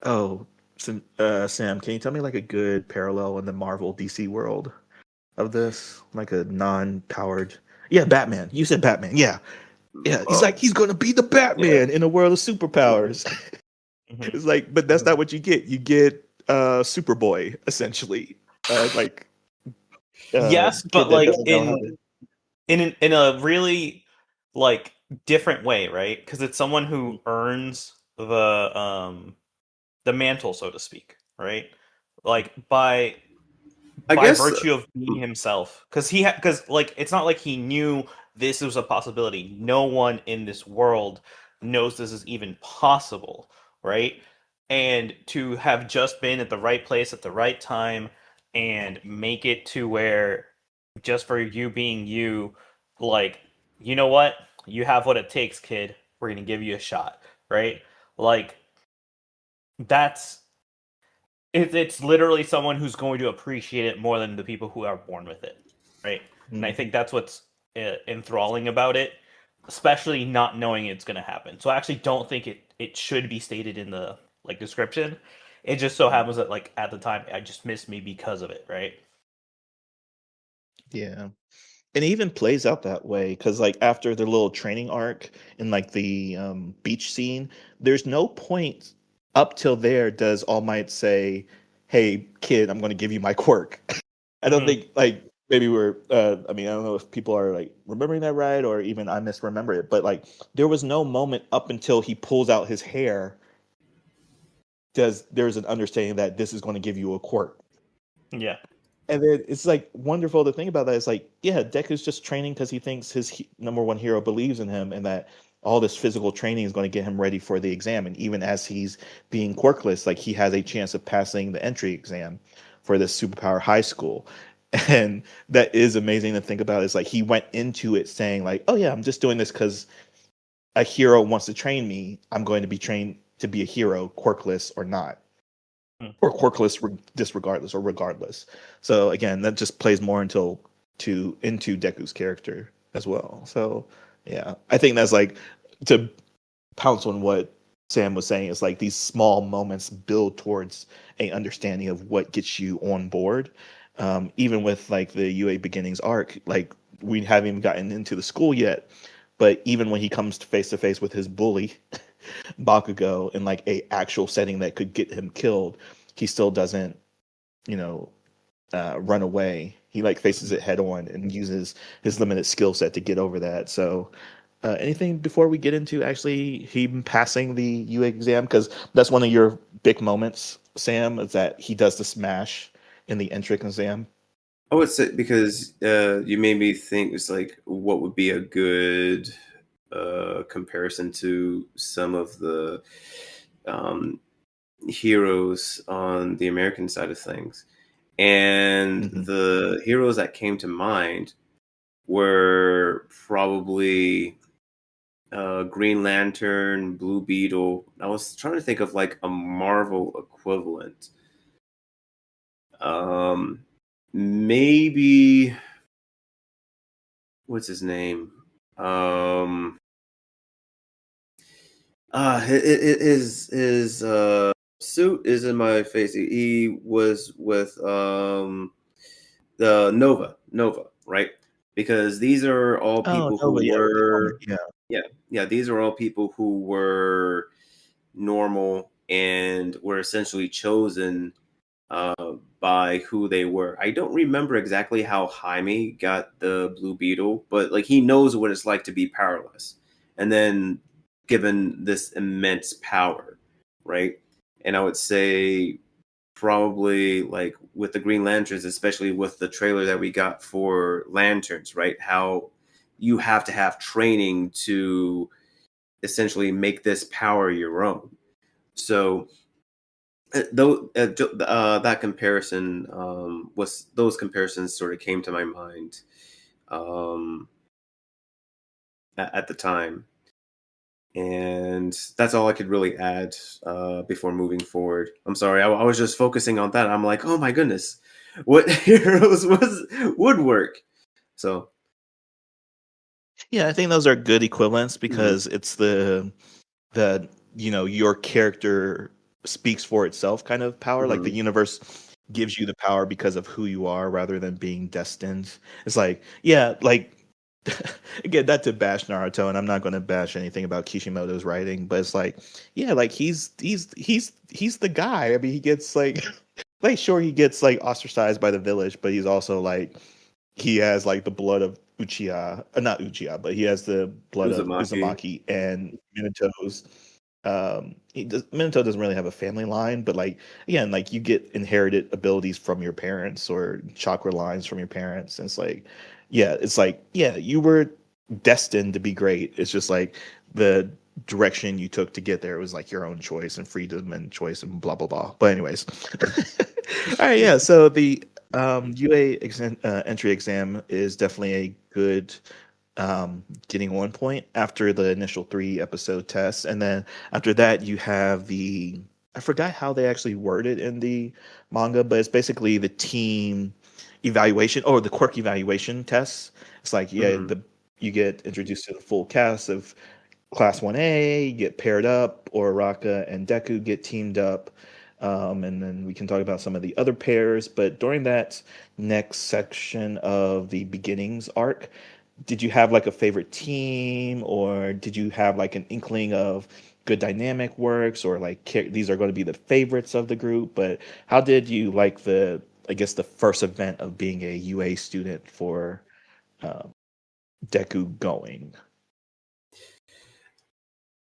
oh, Sam, can you tell me like a good parallel in the Marvel DC world of this, like a non-powered? Yeah, Batman. You said Batman. Yeah, yeah. He's like, Oh, he's gonna be the yeah. Batman in a world of superpowers. Mhm. It's like, but that's not what you get. You get Superboy essentially, like Yes, kid but that like doesn't know how to. in a really like different way, right? Because it's someone who earns the mantle, so to speak, right? Like I by guess. virtue of being himself, because because like it's not like he knew this was a possibility. No one in this world knows this is even possible, right? And to have just been at the right place at the right time and make it to where just for you being you, like, you know what? You have what it takes, kid. We're gonna give you a shot, right? Like that's it's literally someone who's going to appreciate it more than the people who are born with it, right? And I Mhm. think that's what's enthralling about it, especially not knowing it's going to happen. So I actually don't think it should be stated in the like description. It just so happens that like at the time I just missed me because of it, right? Yeah. And it even plays out that way because like after the little training arc in like the beach scene, there's no point up till there does All Might say, hey kid, I'm going to give you my quirk. I don't Hmm. think like maybe we're I mean, I don't know if people are like remembering that right, or even I misremember it, but like there was no moment up until he pulls out his hair does there's an understanding that this is going to give you a quirk. Yeah. And then it's like wonderful to think about that. It's like, yeah, Deku's just training because he thinks his number one hero believes in him, and that all this physical training is going to get him ready for the exam. And even as he's being quirkless, like he has a chance of passing the entry exam for this superpower high school. And that is amazing to think about. It's like he went into it saying, like, oh yeah, I'm just doing this because a hero wants to train me. I'm going to be trained to be a hero, quirkless or not, Mm. or quirkless disregardless or regardless. So again, that just plays more into Deku's character as well. So yeah, I think that's like, to pounce on what Sam was saying, is like these small moments build towards a understanding of what gets you on board. Even with like the UA beginnings arc, like we haven't even gotten into the school yet, but even when he comes to face with his bully Bakugo in like a actual setting that could get him killed, he still doesn't, you know, run away. He like faces it head on and uses his limited skill set to get over that. So, anything before we get into actually him passing the UA exam? Because that's one of your big moments, Sam, is that he does the smash in the entrance exam. I would say because you made me think it's like what would be a good comparison to some of the um, heroes on the American side of things. And Hmm. the heroes that came to mind were probably Green Lantern, Blue Beetle. I was trying to think of like a Marvel equivalent. Maybe what's his name? His suit is in my face. He was with the Nova, right? Because these are all Oh, people who Nova, yeah, with the helmet, were yeah. yeah, these are all people who were normal and were essentially chosen by who they were. I don't remember exactly how Jaime got the Blue Beetle, but like he knows what it's like to be powerless, and then given this immense power, right? And I would say probably like with the Green Lanterns, especially with the trailer that we got for Lanterns, right? How you have to have training to essentially make this power your own. So though that comparison was those comparisons sort of came to my mind um, at the time, and that's all I could really add before moving forward. I'm sorry, I was just focusing on that. I'm like, oh my goodness, what heroes would work? So Yeah, I think those are good equivalents mhm, because it's the your character speaks for itself kind of power. Like the mhm. universe gives you the power because of who you are rather than being destined. It's like, yeah, like again, not to bash Naruto, and I'm not going to bash anything about Kishimoto's writing, but it's like, yeah, like he's the guy. I mean, he gets like like sure he gets like ostracized by the village, but he's also like he has like the blood of Uchiha, not Uchiha, but he has the blood of Uzumaki. Uzumaki and Minato's. Minato doesn't really have a family line, but like again, like you get inherited abilities from your parents or chakra lines from your parents. And it's like, yeah, you were destined to be great. It's just like the direction you took to get there was like your own choice and freedom and choice and blah blah blah. But anyways, all right, yeah. So the entry exam is definitely a good getting on point after the initial 3 episode test, and then after that you have the I forgot how they actually word it in the manga, but it's basically the team evaluation or the quirk evaluation tests. It's like Mhm. you get introduced to the full cast of Class 1A, you get paired up, or Raka and Deku get teamed up. And then we can talk about some of the other pairs. But during that next section of the beginnings arc, did you have like a favorite team, or did you have like an inkling of good dynamic works, or like these are going to be the favorites of the group? But how did you like I guess, the first event of being a UA student for uh, Deku going?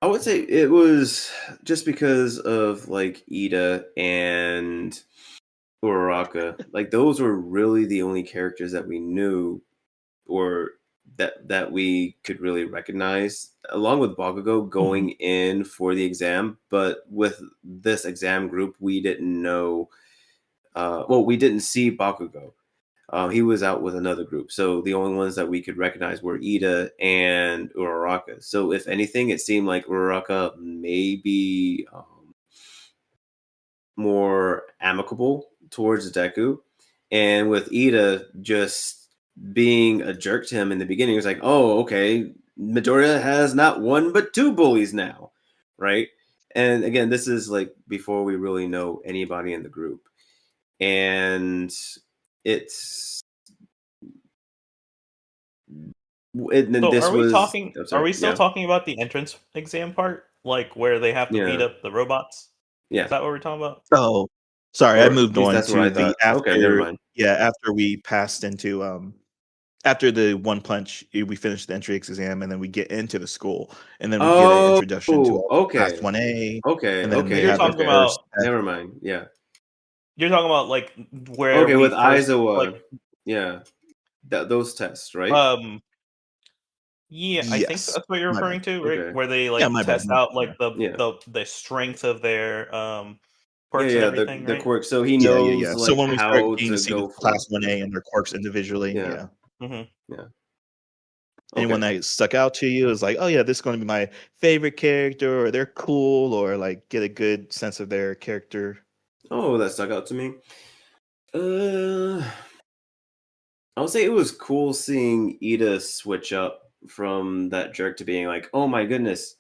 I would say it was just because of like Ida and Uraraka. Like those were really the only characters that we knew or that we could really recognize, along with Bakugo Mhm. going in for the exam. But with this exam group, we didn't know. Well, we didn't see Bakugo. He was out with another group, so the only ones that we could recognize were Ida and Uraraka. So, if anything, it seemed like Uraraka may be more amicable towards Deku, and with Ida just being a jerk to him in the beginning, it was like, oh, okay, Midoriya has not one but two bullies now, right? And again, this is like before we really know anybody in the group, and it's and then So this was. I'm are sorry, we still yeah, talking about the entrance exam part? Like where they have to beat yeah, up the robots? Is yeah. that what we're talking about? Oh, sorry, I Or at moved least on that's what to I the thought. Okay, never mind. after we passed into after the One Punch, we finish the entry exam, and then we get into the school, and then we get an Oh, introduction to all the Class okay, 1A, and then they You're have their talking okay. first about test. Never mind. Yeah. like where Okay, we with first like Aizawa, yeah, those tests, right? um yeah, I think Yes, that's what you're my bad. referring to, right? Okay. Where they Yeah, like my bad. test out like Yeah. the strength of their Yeah, quirks and yeah, everything, the right? quirk. So he Yeah. knows So like when we start how getting to to see the go Class for. 1A and their quirks individually, Yeah, yeah. Mhm. yeah. Anyone Okay. that stuck out to you is like, oh yeah, this is going to be my favorite character, or they're cool, or like get a good sense of their character. Oh, that stuck out to me. Uh, I would say it was cool seeing Ida switch up from that jerk to being like, "Oh my goodness,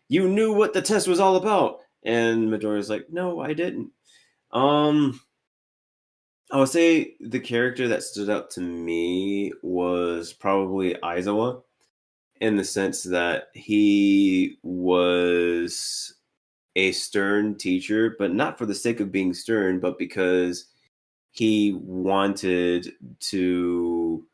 you knew what the test was all about," and Midoriya's like, "No, I didn't." Um, I would say the character that stood out to me was probably Aizawa, in the sense that he was a stern teacher, but not for the sake of being stern, but because he wanted to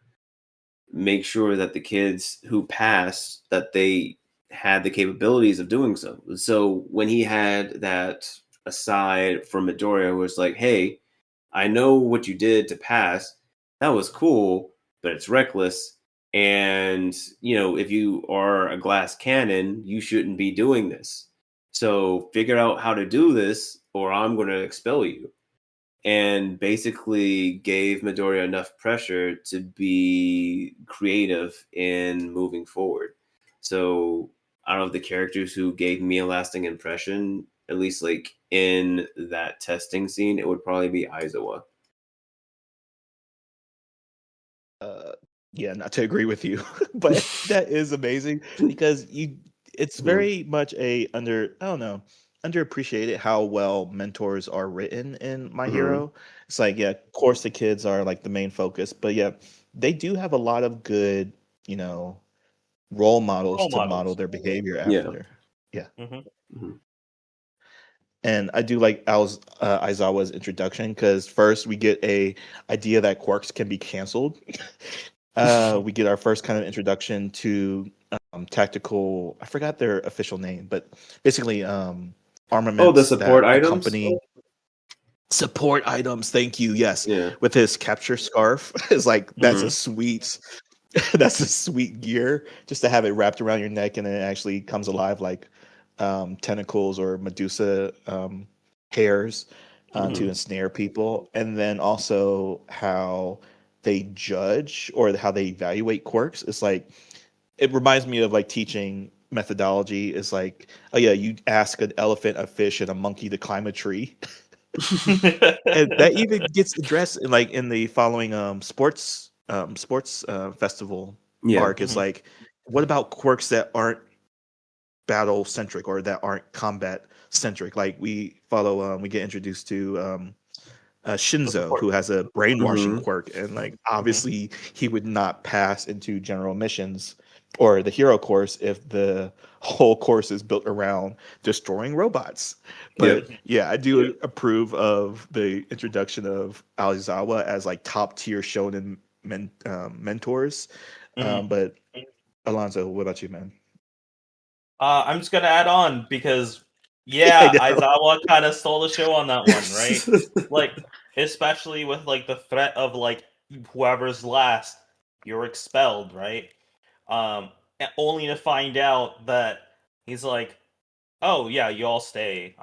make sure that the kids who passed that they had the capabilities of doing so. So when he had that aside from Midoriya, was like, "Hey, I know what you did to pass. That was cool, but it's reckless. And if you are a glass cannon, you shouldn't be doing this. So figure out how to do this, or I'm going to expel you." And basically gave Midoriya enough pressure to be creative in moving forward. So out of the characters who gave me a lasting impression, at least like in that testing scene, it would probably be Aizawa. Uh, yeah, not to agree with you, but that is amazing because it's Mhm. very much I don't know, underappreciated how well mentors are written in My Mhm. Hero. It's like, yeah, of course the kids are like the main focus, but yeah, they do have a lot of good, you know, role models Role to model models. their behavior Yeah. after. Yeah. Hmm. Mhm. And I do like Aizawa's introduction because first we get a idea that quirks can be canceled. We get our first kind of introduction to tactical. I forgot their official name, but basically Oh, the armaments support that items? accompany support items. Thank you. Yes, Yeah. with his capture scarf is like that's a Mhm. sweet. That's a sweet gear just to have it wrapped around your neck and then it actually comes alive like tentacles or Medusa hairs to Mhm. ensnare people. And then also how they judge or how they evaluate quirks. It's like, it reminds me of like teaching methodology. It's like, oh yeah, you ask an elephant, a fish, and a monkey to climb a tree. And that even gets addressed in like in the following sports festival Yeah. arc. It's Hmm. like, what about quirks that aren't battle centric or that aren't combat centric? Like we get introduced to The Shinzo, support. who has a brainwashing Mhm. quirk, and like Hmm. obviously he would not pass into general missions or the hero course if the whole course is built around destroying robots. Yep. But yeah, I do approve of the introduction of Alizawa as like top tier shonen mentors. Hmm. But Alonso, what about you, man? I'm just gonna add on because I yeah, know. Aizawa kind of stole the show on that one, right? Like, especially with like the threat of like whoever's last, you're expelled, right? Only to find out that he's like, oh yeah, you all stay.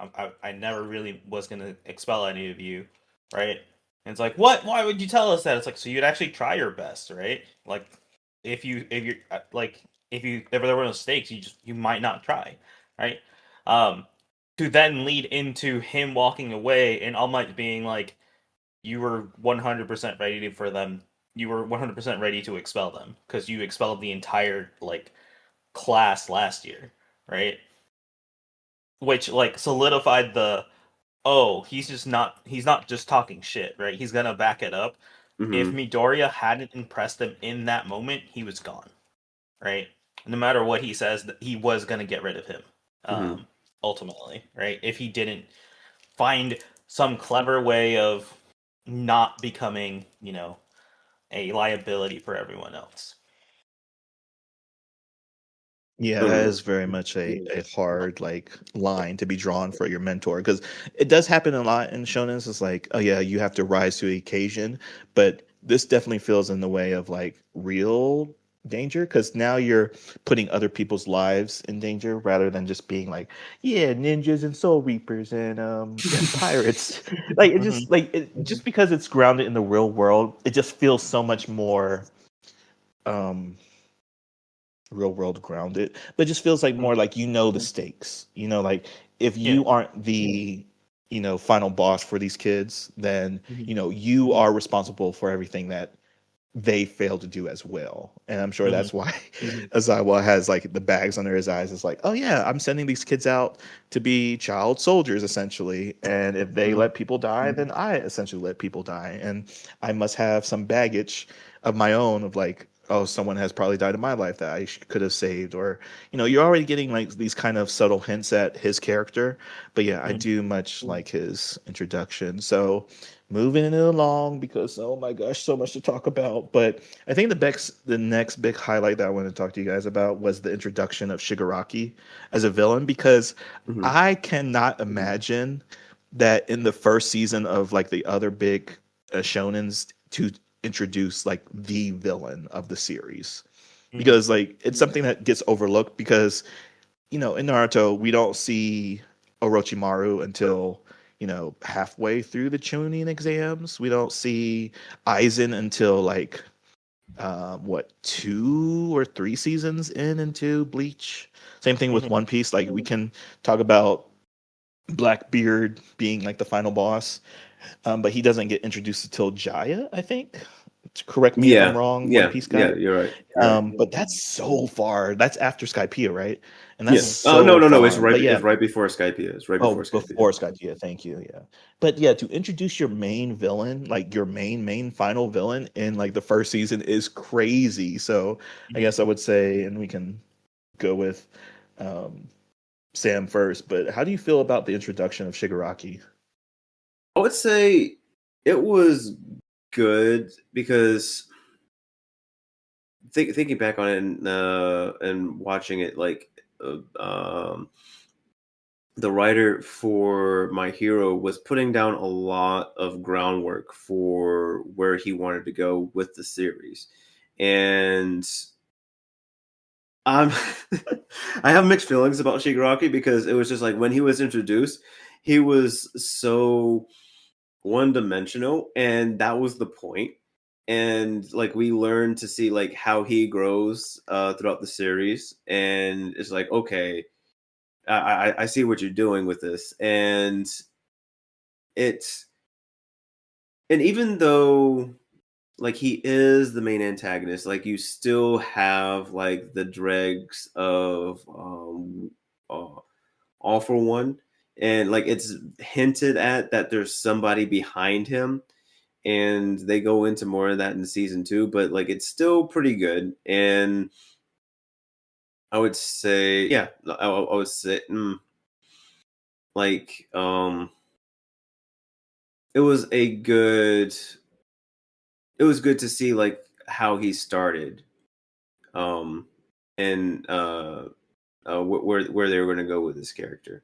I never really was gonna expel any of you, right? And it's like, what? Why would you tell us that? It's like, so you'd actually try your best, right? Like, if you like if there were no stakes, you might not try, right? Um, to then lead into him walking away and All Might being like, you were 100% ready for them. You were 100% ready to expel them because you expelled the entire like class last year, right? Which like solidified the, oh, he's not just talking shit, right? He's gonna back it up. If Mhm. Midoriya hadn't impressed him in that moment, he was gone, right? No matter what he says, he was gonna get rid of him. Mhm. Ultimately, right? If he didn't find some clever way of not becoming, a liability for everyone else. Yeah, that Mhm. is very much a hard like line to be drawn for your mentor because it does happen a lot in shonens. It's like, oh yeah, you have to rise to the occasion, but this definitely feels in the way of like real danger because now you're putting other people's lives in danger rather than just being like, yeah, ninjas and soul reapers and pirates. Like it Hmm. just just because it's grounded in the real world, it just feels so much more um real world grounded, but it just feels like more like the stakes. Like if you aren't the final boss for these kids, then you are responsible for everything that they fail to do as well. And I'm sure that's why Azawa has like the bags under his eyes. It's like, oh yeah, I'm sending these kids out to be child soldiers essentially. And if they let people die, then I essentially let people die. And I must have some baggage of my own of like, oh, someone has probably died in my life that I could have saved. Or, you're already getting like these kind of subtle hints at his character. But yeah, I do much like his introduction. So moving it along because oh my gosh, so much to talk about. But I think the next big highlight that I want to talk to you guys about was the introduction of Shigaraki as a villain, because I cannot imagine that in the first season of like the other big shonens to introduce like the villain of the series, because like it's something that gets overlooked because in Naruto we don't see Orochimaru until halfway through the Chunin exams. We don't see Aizen until like what 2 or 3 seasons into Bleach. Same thing with One Piece. Like we can talk about Blackbeard being like the final boss, but he doesn't get introduced until Jaya, I think. Correct me if I'm wrong, One Piece guy. Yeah, you're right. But that's so far. That's after Skypiea, right? And that's Yeah. Oh so no, it's far. right. But yeah, It's right before Skypiea. It's right oh, before Skypiea. before Skypiea, thank you. Yeah. But yeah, to introduce your main villain, like your main final villain in like the first season is crazy. So I guess I would say, and we can go with um, Sam first, but how do you feel about the introduction of Shigaraki? I would say it was good because thinking back on it and watching it, like the writer for My Hero was putting down a lot of groundwork for where he wanted to go with the series, and I'm I have mixed feelings about Shigaraki because it was just like when he was introduced, he was so one dimensional, and that was the point. And like we learned to see like how he grows throughout the series, and it's like okay, I see what you're doing with this, and it's and even though like he is the main antagonist, like you still have like the dregs of uh, All for One, and like it's hinted at that there's somebody behind him, and they go into more of that in season 2, but like it's still pretty good. And I would say yeah, I would say like it was a good it was good to see like how he started, um and where they were going to go with this character.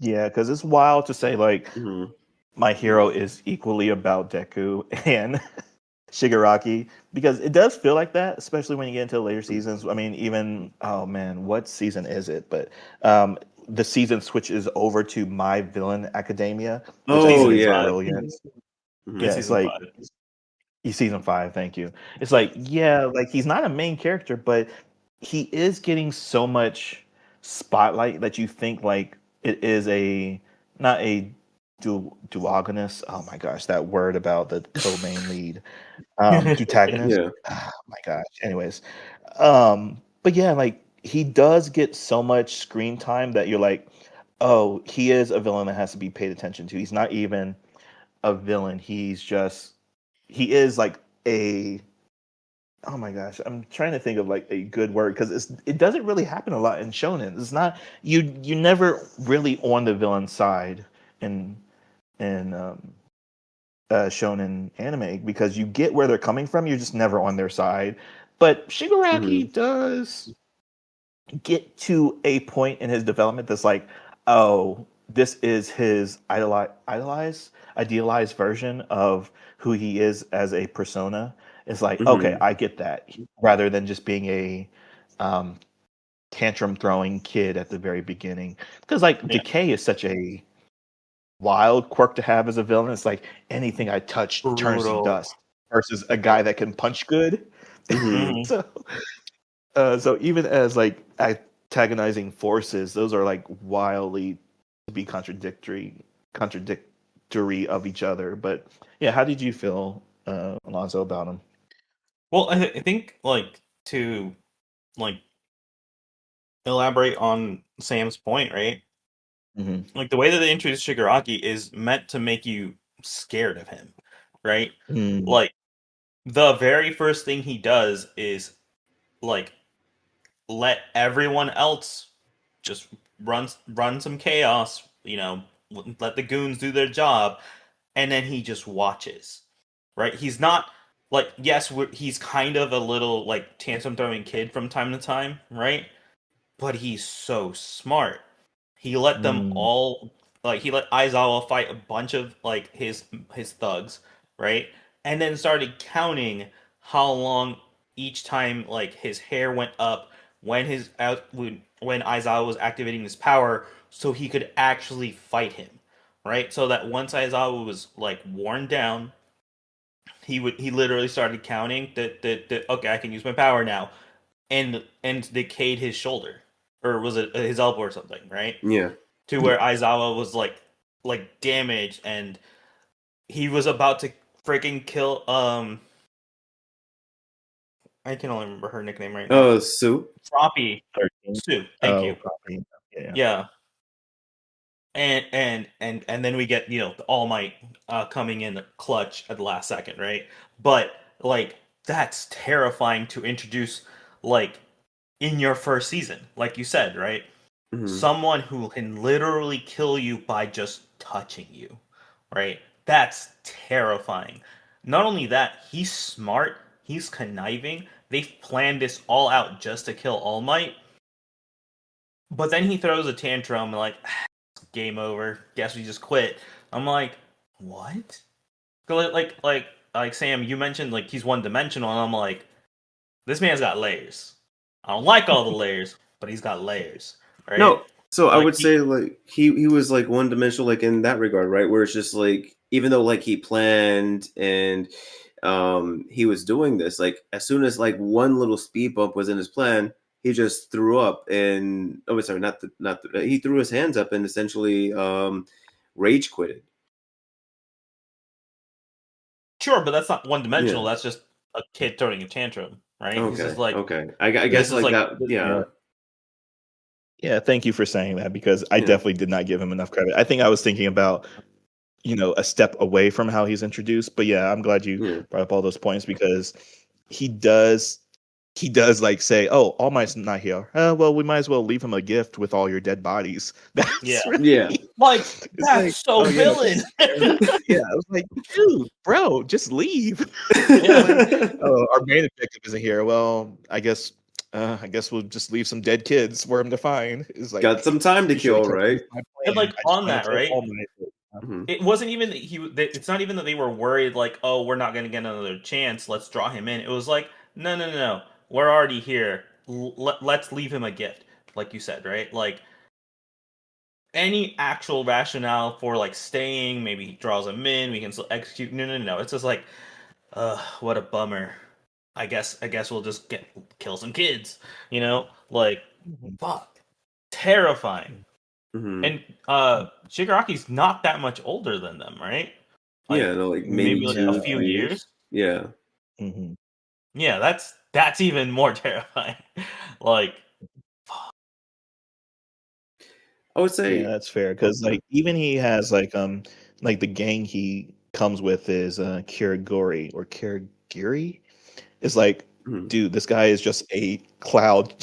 Yeah, because it's wild to say like Mm-hmm. My Hero is equally about Deku and Shigaraki, because it does feel like that, especially when you get into later seasons. I mean, even oh man, what season is it? But um, the season switches over to My Villain Academia, which I Oh think is yeah. brilliant. Mm-hmm. Yeah, it's Season like 5. season 5. Thank you. It's like yeah, like he's not a main character, but he is getting so much spotlight that you think like it is a not a duogonist. Oh my gosh, that word about the co-main lead. Dutagonist. Yeah. Oh my gosh. Anyways, but yeah, like he does get so much screen time that you're like, oh, he is a villain that has to be paid attention to. He's not even a villain. He is like a oh my gosh, I'm trying to think of like a good word because it doesn't really happen a lot in shonen. It's not you never really on the villain side in in shonen anime because you get where they're coming from. You're just never on their side. But Mm-hmm. Shigaraki does get to a point in his development that's like, oh, this is his idealized version of who he is as a persona. It's like, okay, Mm-hmm. I get that. Rather than just being a um, tantrum throwing kid at the very beginning, because like Yeah. Decay is such a wild quirk to have as a villain. It's like anything I touch turns to Brutal. dust versus a guy that can punch good. Mhm. So even as like antagonizing forces, those are like wildly to be contradictory of each other. But yeah, how did you feel, Alonzo, about him? Well, I think like to like elaborate on Sam's point, right? Mm-hmm. Like the way that they introduce Shigaraki is meant to make you scared of him, right? Mm-hmm. Like the very first thing he does is like let everyone else just run some chaos, let the goons do their job, and then he just watches. Right? He's not like yes, he's kind of a little like tantrum throwing kid from time to time, right? But he's so smart. He let them all like he let Aizawa fight a bunch of like his thugs, right? And then started counting how long each time like his hair went up when Aizawa was activating his power so he could actually fight him, right? So that once Aizawa was like worn down, he literally started counting that okay, I can use my power now, and decayed his shoulder, or was it his elbow or something, right? Yeah. To where Aizawa was like damaged, and he was about to freaking kill I can only remember her nickname right now. Oh, Soup. Froppy 13. Sue. Thank Oh, you. probably. Yeah. Yeah. And then we get the All Might coming in clutch at the last second, right? But like that's terrifying to introduce like in your first season, like you said, right? Mhm. Someone who can literally kill you by just touching you, right? That's terrifying. Not only that, he's smart, he's conniving. They've planned this all out just to kill All Might. But then he throws a tantrum like, game over. Guess we just quit. I'm like, what? Like Sam, you mentioned like he's one dimensional, and I'm like, this man's got layers. I don't like all the layers, but he's got layers, right? No, so I Like would say like he was like one dimensional like in that regard, right? Where it's just like even though like he planned and he was doing this, like as soon as like one little speed bump was in his plan, he just threw up and oh sorry, he threw his hands up and essentially rage quitted. sure, but that's not one dimensional. Yeah. That's just a kid throwing a tantrum, right? He's just Okay. like, Okay. I this guess is like like, that. Yeah. Yeah, thank you for saying that because I Yeah. definitely did not give him enough credit. I think I was thinking about, a step away from how he's introduced. But yeah, I'm glad you Yeah. brought up all those points because he does he does like say, "Oh, All Might's not here. Well, we might as well leave him a gift with all your dead bodies." yeah, That's Yeah. really like it's like, that's so oh yeah, villain. yeah. I was like, dude, bro, just leave. Yeah. Like, oh, our main objective isn't here. Well, I guess we'll just leave some dead kids for him to find. It's Got like some time to you should have kill, kept with right? my And plan. like I just on wanted that, to kill right? All Might. Mhm. It wasn't even it's not even that they were worried like, oh, we're not going to get another chance, let's draw him in. It was like, no, no, no, no, we're already here. Let's leave him a gift, like you said, right? Like any actual rationale for like staying, maybe he draws him in, we can still execute. No, no, no, no. It's just like, what a bummer. I guess we'll just kill some kids, like Mhm. fuck. Terrifying. Mhm. And Shigaraki's not that much older than them, right? Yeah, Like no, like maybe maybe like a No. 2 few 3 years. years. Yeah. Mhm. Yeah, that's even more terrifying. Like I would Yeah, say that's fair oh, because like even he has like the gang he comes with is Kirigori or Kirigiri. It's like, mhm. dude, this guy is just a cloud.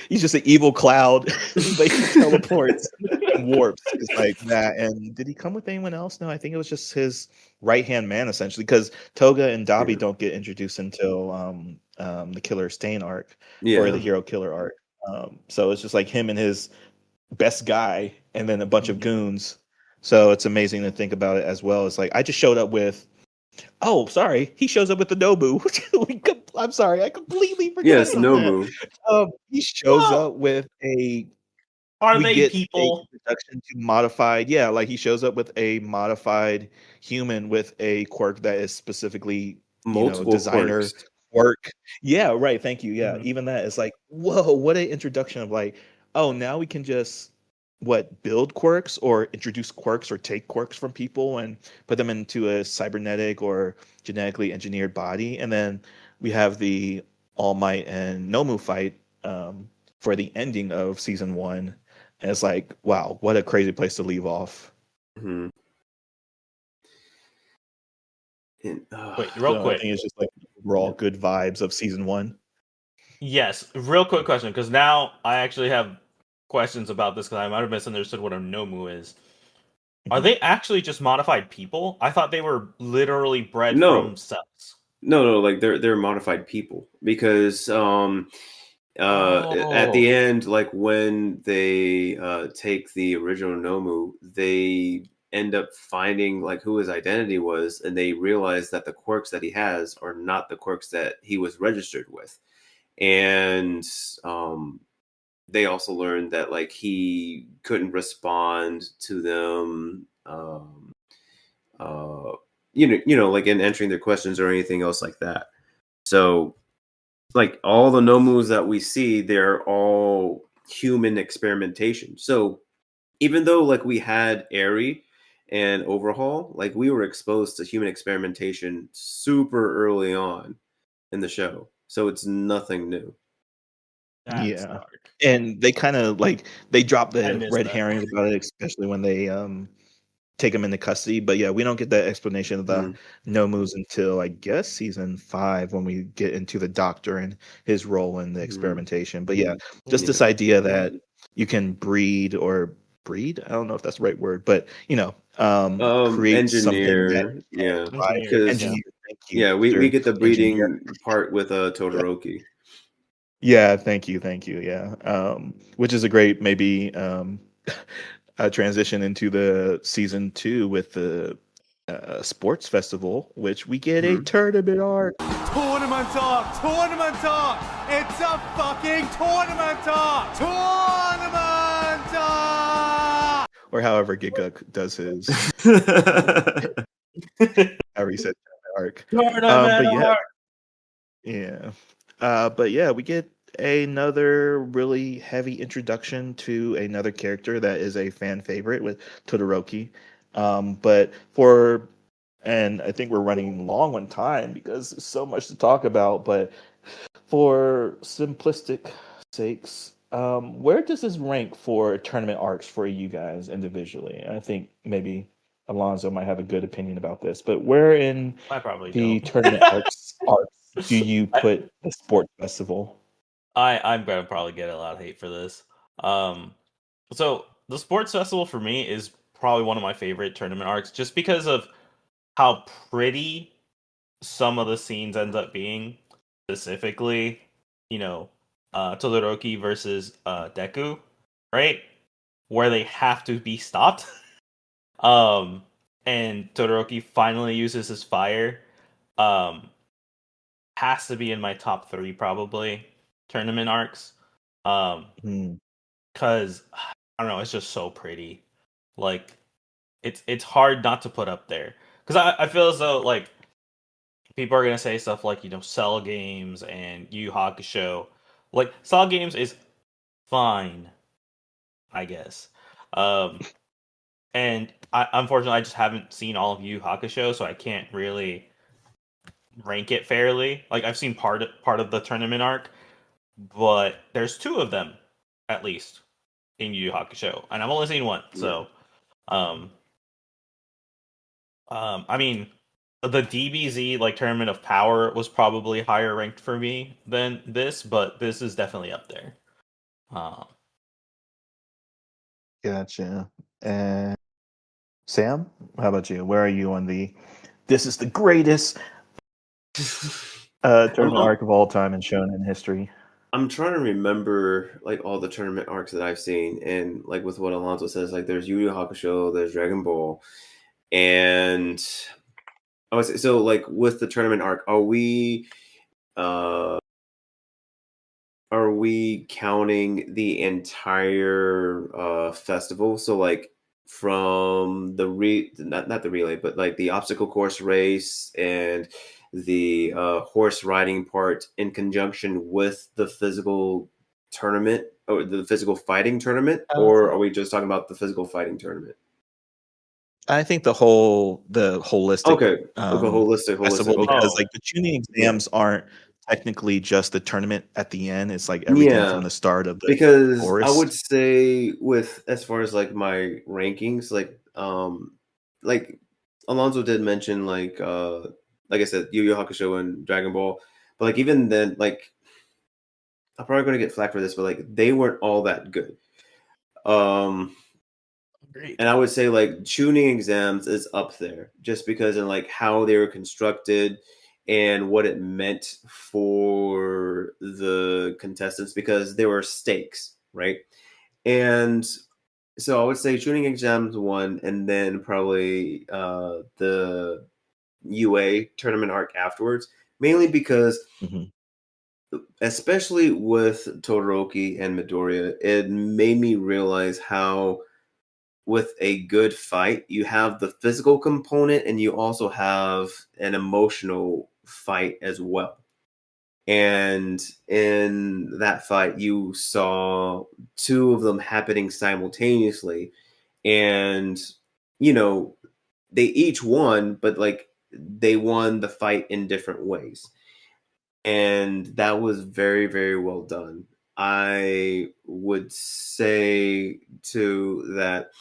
He's just an evil cloud. Like he teleports and warps. It's like that. And did he come with anyone else? No, I think it was just his right hand man essentially. Because Toga and Dabi Yeah. don't get introduced until the Killer Stain arc or the Yeah. Hero Killer arc. So it's just like him and his best guy, and then a bunch of mhm. goons. So it's amazing to think about it as well. It's like I just showed up with. Oh, sorry. He shows up with the Nobu. I'm sorry. I completely forgot Yes, about that. Nobu. He shows Well, up with a. are We they get a people? introduction to modified. Yeah, like he shows up with a modified human with a quirk that is specifically, Multiple designer quirks. quirk. Yeah, right. Thank you. Yeah, Mhm. even that is like, whoa, what an introduction of like, oh, now we can just build quirks or introduce quirks or take quirks from people and put them into a cybernetic or genetically engineered body, and then we have the All Might and Nomu fight for the ending of season one. And it's like, wow, what a crazy place to leave off. Mhm. And, Wait, real So I quick. think it's just like raw Yeah. good vibes of season one. Yes, real quick question, because now I actually have questions about this because I might have misunderstood what a Nomu is. Are Mhm. they actually just modified people? I thought they were literally bred No, from cells. no, like they're modified people because at Oh, the end, like when they take the original Nomu, they end up finding like who his identity was, and they realize that the quirks that he has are not the quirks that he was registered with. And um they also learned that like he couldn't respond to them uh like in answering their questions or anything else like that. So like all the nomus that we see, they're all human experimentation. So even though like we had Airy and Overhaul, like we were exposed to human experimentation super early on in the show. So it's nothing new. that's Yeah. dark. And they kind of like they drop I the missed red that. herrings about it, especially when they take him into custody. But yeah, we don't get that explanation of the Mhm. Nomus until I guess season 5 when we get into the doctor and his role in the Mhm. experimentation. But yeah, just Yeah. this idea that you can breed. I don't know if that's the right word, but create something that Engineer, yeah, right, Engineer, because yeah. engineer. Thank you, yeah, we Mr. get the Engineer. breeding part with Todoroki. Yeah, thank you. Yeah, which is a great maybe transition into the season 2 with the sports festival, which we get a Mhm. tournament arc, Tournament talk! Tournament talk! It's a fucking tournament talk! Tournament talk! or however Giguk does his, however he said tournament arc. Tournament But yeah, art. yeah, but yeah, we get another really heavy introduction to another character that is a fan favorite with Todoroki. But for and I think we're running long on time because there's so much to talk about. But for simplistic sakes, where does this rank for tournament arcs for you guys individually? I think maybe Alonzo might have a good opinion about this, but where in I probably the don't. tournament arcs do you put the sport festival? I'm gonna probably get a lot of hate for this. Um, so the sports festival for me is probably one of my favorite tournament arcs, just because of how pretty some of the scenes end up being. Specifically, you know, Todoroki versus Deku, right? Where they have to be stopped. um, and Todoroki finally uses his fire. Um, has to be in my top 3 probably tournament arcs. Um, Hmm. cause I don't know, it's just so pretty. Like it's hard not to put up there. Cause I feel as though like people are gonna say stuff like Cell Games and Yu Yu Hakusho. Like Cell Games is fine, I guess. Um, and unfortunately I just haven't seen all of Yu Yu Hakusho, so I can't really rank it fairly. Like I've seen part of the tournament arc, but there's 2 of them at least in Yu Yu Hakusho, and I've only seen one. Yeah. So, um, I mean, the DBZ like Tournament of Power was probably higher ranked for me than this, but this is definitely up there. Um, Gotcha. And Sam, how about you? Where are you on the? This is the greatest I'm, tournament I'm arc of all time in shonen history. I'm trying to remember like all the tournament arcs that I've seen, and like with what Alonso says, like there's Yu Yu Hakusho, there's Dragon Ball, and I was so like with the tournament arc, uh are we counting the entire festival? So like from the not the relay, but like the obstacle course race and the horse riding part in conjunction with the physical tournament or the physical fighting tournament, or are we just talking about the physical fighting tournament? I think the holistic Okay, holistic, festival, okay. because like the tuning exams aren't technically just the tournament at the end. It's like everything Yeah, from the start of the because I chorus. would say with as far as like my rankings, like Alonso did mention like I said, Yu Yu Hakusho and Dragon Ball, but like even then, like I'm probably gonna get flack for this, but like they weren't all that good. Um, Great. and I would say like tuning exams is up there just because in like how they were constructed and what it meant for the contestants because there were stakes, right? And so I would say tuning exams one, and then probably the UA tournament arc afterwards, mainly because Mhm. especially with Todoroki and Midoriya, it made me realize how with a good fight, you have the physical component and you also have an emotional fight as well. And in that fight, you saw two of them happening simultaneously. And, you know, they each won, but like they won the fight in different ways. And that was very, very well done. I would say, too, that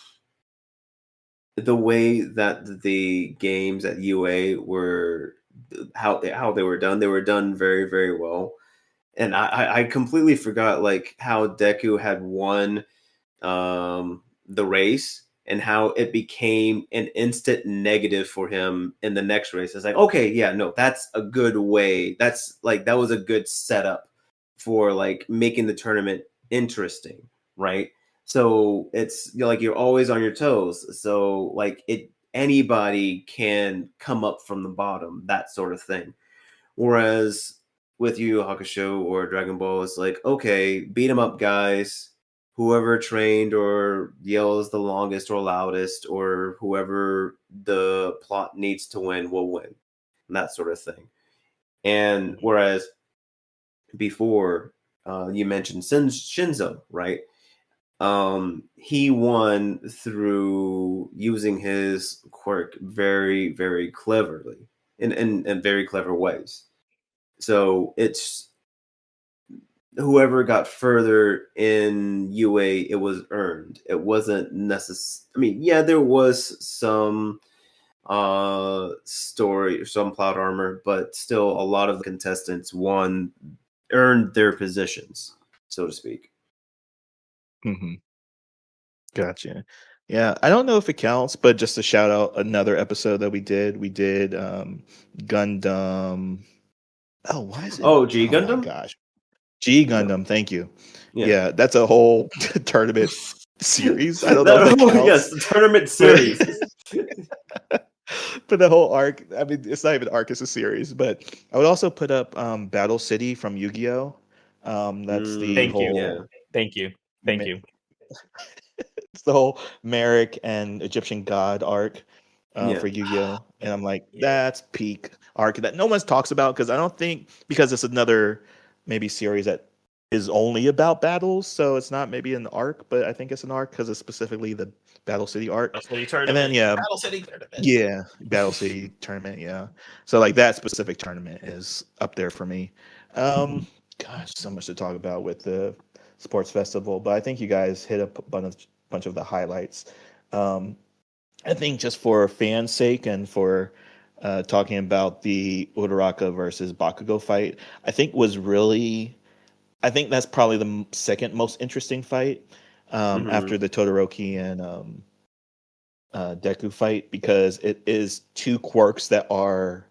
the way that the games at UA were how they were done very very well, and I completely forgot like how Deku had won the race and how it became an instant negative for him in the next race. It's like, okay, yeah, no, that's a good way. That's like that was a good setup for like making the tournament interesting, right? So it's like you're always on your toes. So like it anybody can come up from the bottom, that sort of thing. Whereas with Yu Yu Hakusho or Dragon Ball, it's like, okay, beat 'em up, guys. Whoever trained or yells the longest or loudest, or whoever the plot needs to win will win, and that sort of thing. And whereas before, you mentioned Shinzo, right? He won through using his quirk very, very cleverly in very clever ways. So it's whoever got further in UA, it was earned. It wasn't necessary. I mean, yeah, there was some story, some plot armor, but still a lot of the contestants earned their positions, so to speak. Mm-hmm. Gotcha. Yeah, I don't know if it counts, but just to shout out another episode that we did. We did Gundam. Oh, why is it? Oh, G Oh my Gundam? gosh. G No. Gundam, thank you. Yeah. Yeah, that's a whole tournament series. I don't know if That- that oh, counts. yes, the tournament series. But the whole arc, I mean, it's not even arc, it's a series. But I would also put up Battle City from Yu-Gi-Oh! That's the Thank you. Yeah. whole Thank you. Thank you. it's the whole Merrick and Egyptian God arc Yeah. for Yu-Gi-Oh! And I'm like, Yeah. that's peak arc that no one talks about because I don't think because it's another maybe series that is only about battles, so it's not maybe an arc, but I think it's an arc because it's specifically the Battle City arc. Battle City And tournament. then yeah, Battle City tournament. yeah, Battle City tournament, yeah. So like that specific tournament is up there for me. Gosh, so much to talk about with the sports festival, but I think you guys hit a bunch of the highlights. Um, I think just for fans' sake and for talking about the Uraraka versus Bakugo fight, I think that's probably the second most interesting fight Mhm. after the Todoroki and Deku fight because it is two quirks that are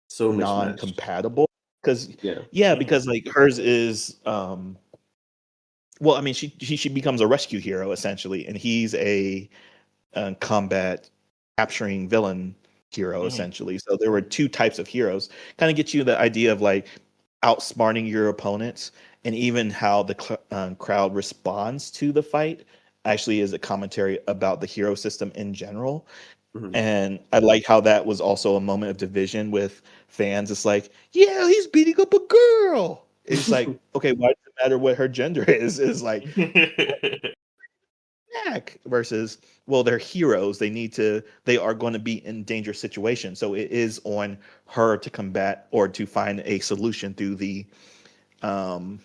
So mismatched. non-compatible. Because Yeah. because like hers is well, I mean she becomes a rescue hero essentially, and he's a combat capturing villain hero Mhm. essentially. So there were two types of heroes. Kind of get you the idea of like outsmarting your opponents, and even how the crowd responds to the fight actually is a commentary about the hero system in general. Mhm. And I like how that was also a moment of division with fans. It's like, yeah, he's beating up a girl. It's like, okay, why does it matter what her gender is? It's like back versus, well, they're heroes. They are going to be in dangerous situations. So it is on her to combat or to find a solution um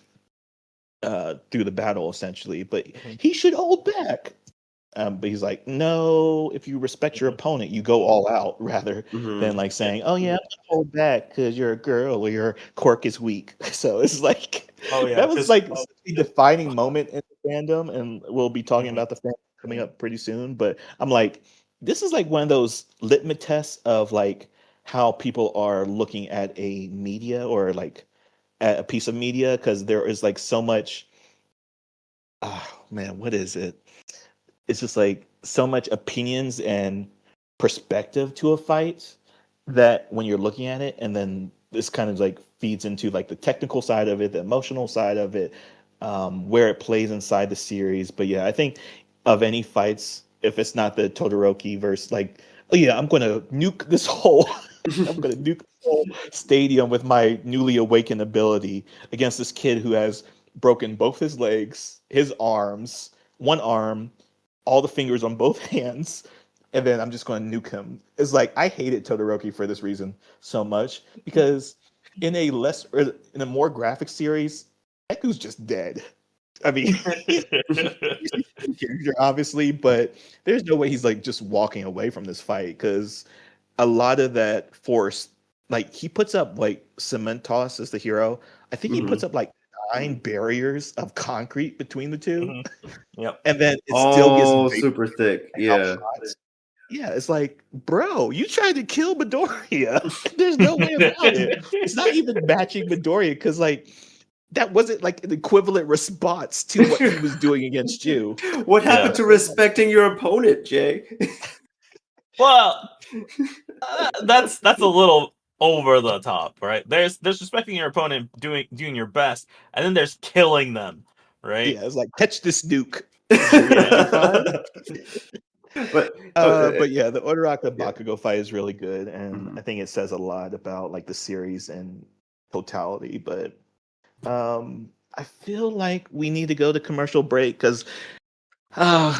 through the battle essentially. But he should hold back. But he's like, no, if you respect your opponent, you go all out rather than Mhm. like saying, oh yeah, I'm gonna hold back because you're a girl or your quirk is weak. So it's like Oh yeah, that was because like a defining moment in the fandom, and we'll be talking Mhm. about the fandom coming up pretty soon. But I'm like, this is like one of those litmus tests of like how people are looking at a media or like at a piece of media because there is like so much. Oh man, what is it? It's just like so much opinions and perspective to a fight that when you're looking at it, and then this kind of like feeds into like the technical side of it, the emotional side of it, where it plays inside the series. But yeah, I think of any fights, if it's not the Todoroki versus like, oh yeah, I'm gonna nuke this whole I'm gonna nuke the whole stadium with my newly awakened ability against this kid who has broken both his legs, his arms, one arm, all the fingers on both hands, and then I'm just going to nuke him. It's like I hated Todoroki for this reason so much because in a more graphic series, Eku's just dead. I mean, he's a character obviously, but there's no way he's like just walking away from this fight because a lot of that force, like he puts up like Cementos as the hero. I think he puts Mhm. up like 9 barriers of concrete between the two, Mhm. Yep. and then it still gets Oh, vapor super thick. how Yeah. hot. Yeah, it's like, bro, you tried to kill Midoriya. There's no way about it. It's not even matching Midoriya because like that wasn't like an equivalent response to what he was doing against you. What Yeah. happened to respecting your opponent, Jay? Well, that's a little over the top, right? There's respecting your opponent, doing your best, and then there's killing them, right? Yeah, it's like catch this nuke. Okay, Yeah. fine. But oh, But yeah, the Uraraka yeah. Bakugo fight is really good, and I Mhm. think it says a lot about like the series and totality. But I feel like we need to go to commercial break because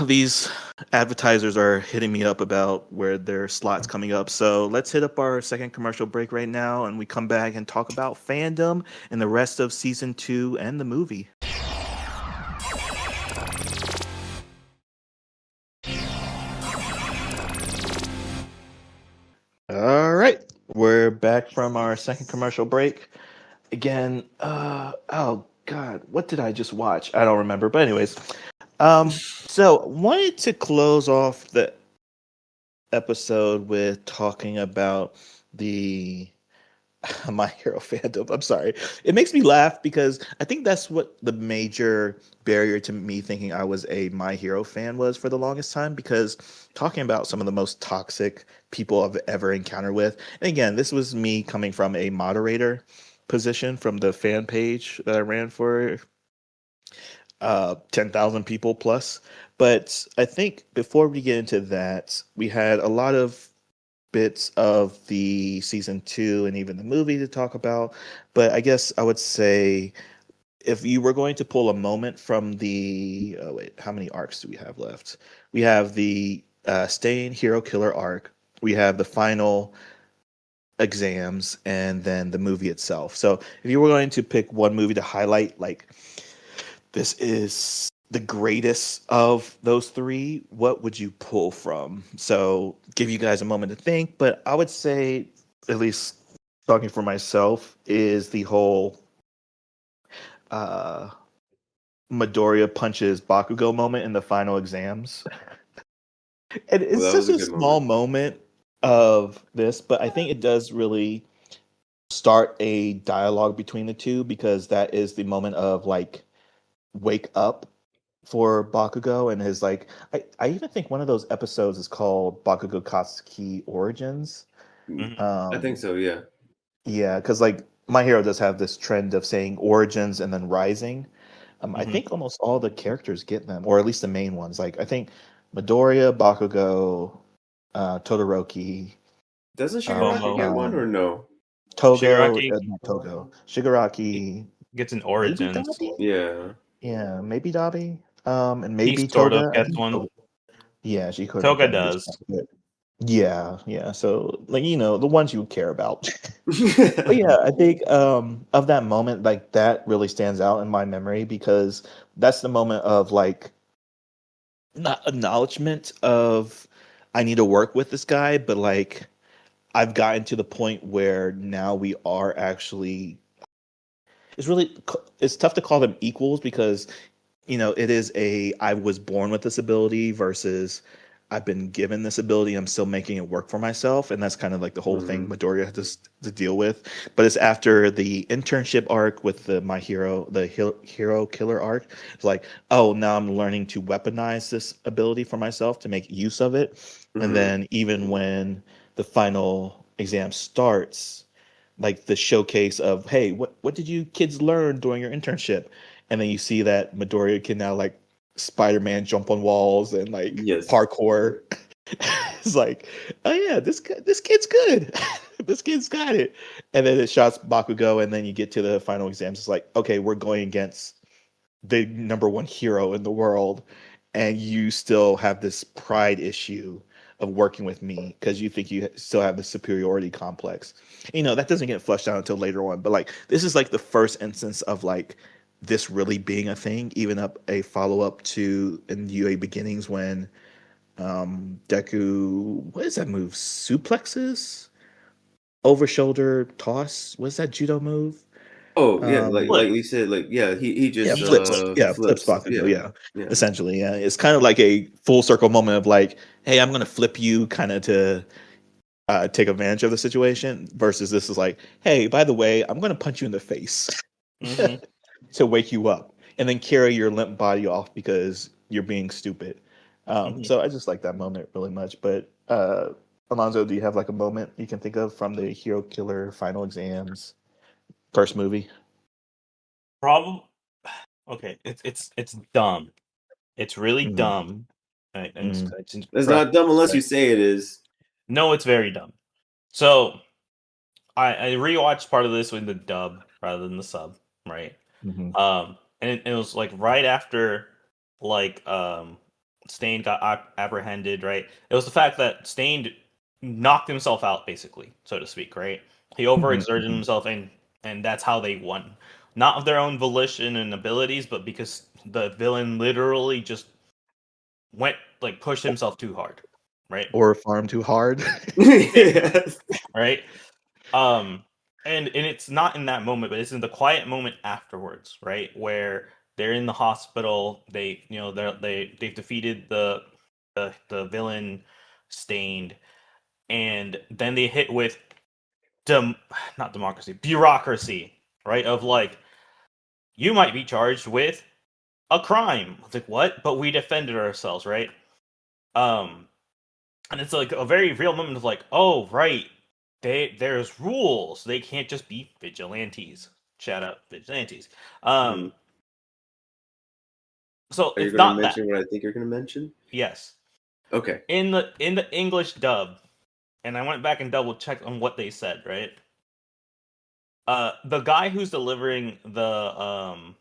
these advertisers are hitting me up about where their slots coming up. So let's hit up our second commercial break right now, and we come back and talk about fandom and the rest of season 2 and the movie. All right, we're back from our second commercial break. Again, oh god, what did I just watch? I don't remember. But anyways, so wanted to close off the episode with talking about the My Hero fandom. I'm sorry. It makes me laugh because I think that's what the major barrier to me thinking I was a My Hero fan was for the longest time because talking about some of the most toxic people I've ever encountered with. And again, this was me coming from a moderator position from the fan page that I ran for 10,000 people plus. But I think before we get into that, we had a lot of bits of the season 2 and even the movie to talk about. But I guess I would say if you were going to pull a moment from the wait, how many arcs do we have left? We have the Stain Hero Killer arc. We have the final exams and then the movie itself. So if you were going to pick one movie to highlight, like this is the greatest of those three, what would you pull from? So give you guys a moment to think, but I would say, at least talking for myself, is the whole uh Midoriya punches Bakugo moment in the final exams. And Well, it's that such was a a good small moment. moment of this, but I think it does really start a dialogue between the two because that is the moment of like wake up for Bakugo and his like I even think one of those episodes is called Bakugo Katsuki Origins. Mhm. I think Um so. Yeah. yeah, because like My Hero does have this trend of saying origins and then rising. I Mhm. think almost all the characters get them, or at least the main ones. Like I think Midoriya, Bakugo, Todoroki, Doesn't Shigaraki Momo. get one or no? Togo, Shigaraki not Togo, Shigaraki, gets an maybe Origins. Dabi? Yeah. Yeah, maybe Dabi. And He maybe sort of Toga. I gets think one. Toga. Yeah, she could Toga definitely gets does. one. But yeah. So like the ones you care about. But yeah, I think of that moment, like that really stands out in my memory because that's the moment of like not acknowledgement of I need to work with this guy, but like I've gotten to the point where now we are actually it's tough to call them equals because it is I was born with this ability versus I've been given this ability. I'm still making it work for myself, and that's kind of like the whole thing Mhm. Midoriya had to deal with. But it's after the internship arc with the hero killer arc. It's like, oh, now I'm learning to weaponize this ability for myself to make use of it. And Mhm. then even when the final exam starts, like the showcase of, hey, what did you kids learn during your internship? And then you see that Midoriya can now like Spider-Man jump on walls and like Yes. parkour. It's like, oh yeah, this kid's good. This kid's got it. And then it shots Bakugo, and then you get to the final exams. It's like, okay, we're going against the number one hero in the world, and you still have this pride issue of working with me because you think you still have the superiority complex. That doesn't get flushed out until later on, but like this is like the first instance of like this really being a thing, even up a follow-up to in UA beginnings when Deku, what is that move? Suplexes? Over shoulder toss? What's that judo move? Oh yeah, like Um Flip. like we said, like yeah, he Yeah, just He just flips. flips. Yeah, flips flips. Bakugo. Yeah. Yeah, Yeah. essentially. Yeah, it's kind of like a full circle moment of like, hey, I'm gonna flip you, kind of to take advantage of the situation. Versus this is like, hey, by the way, I'm gonna punch you in the face Hmm. to wake you up, and then carry your limp body off because you're being stupid. Hmm. So I just like that moment really much. But Alonzo, do you have like a moment you can think of from the Hero Killer Final Exams first movie? Problem. Okay, it's dumb. It's really Mm-hmm. dumb. Right, and it's It's correct. not dumb unless Right. you say it is. No, it's very dumb. So I rewatched part of this with the dub rather than the sub, right? Mm-hmm. And it was like right after like Stain got apprehended, right? It was the fact that Stain knocked himself out, basically, so to speak, right? He overexerted Mm-hmm. himself, and that's how they won, not of their own volition and abilities, but because the villain literally just went like pushed himself too hard, right? Or farm too hard. Yes. Right. Um, and it's not in that moment, but it's in the quiet moment afterwards, right, where they're in the hospital. They, they've defeated the villain, Stained, and then they hit with not democracy, bureaucracy, right? Of like, you might be charged with a crime. It's like what? But we defended ourselves, right? Um, and it's like a very real moment of like, oh right, there's rules. They can't just be vigilantes. Shout out vigilantes. Mhm. So Are you it's gonna not that. mention what I think you're gonna mention? Yes, Okay. in the English dub, and I went back and double checked on what they said. Right, the guy who's delivering the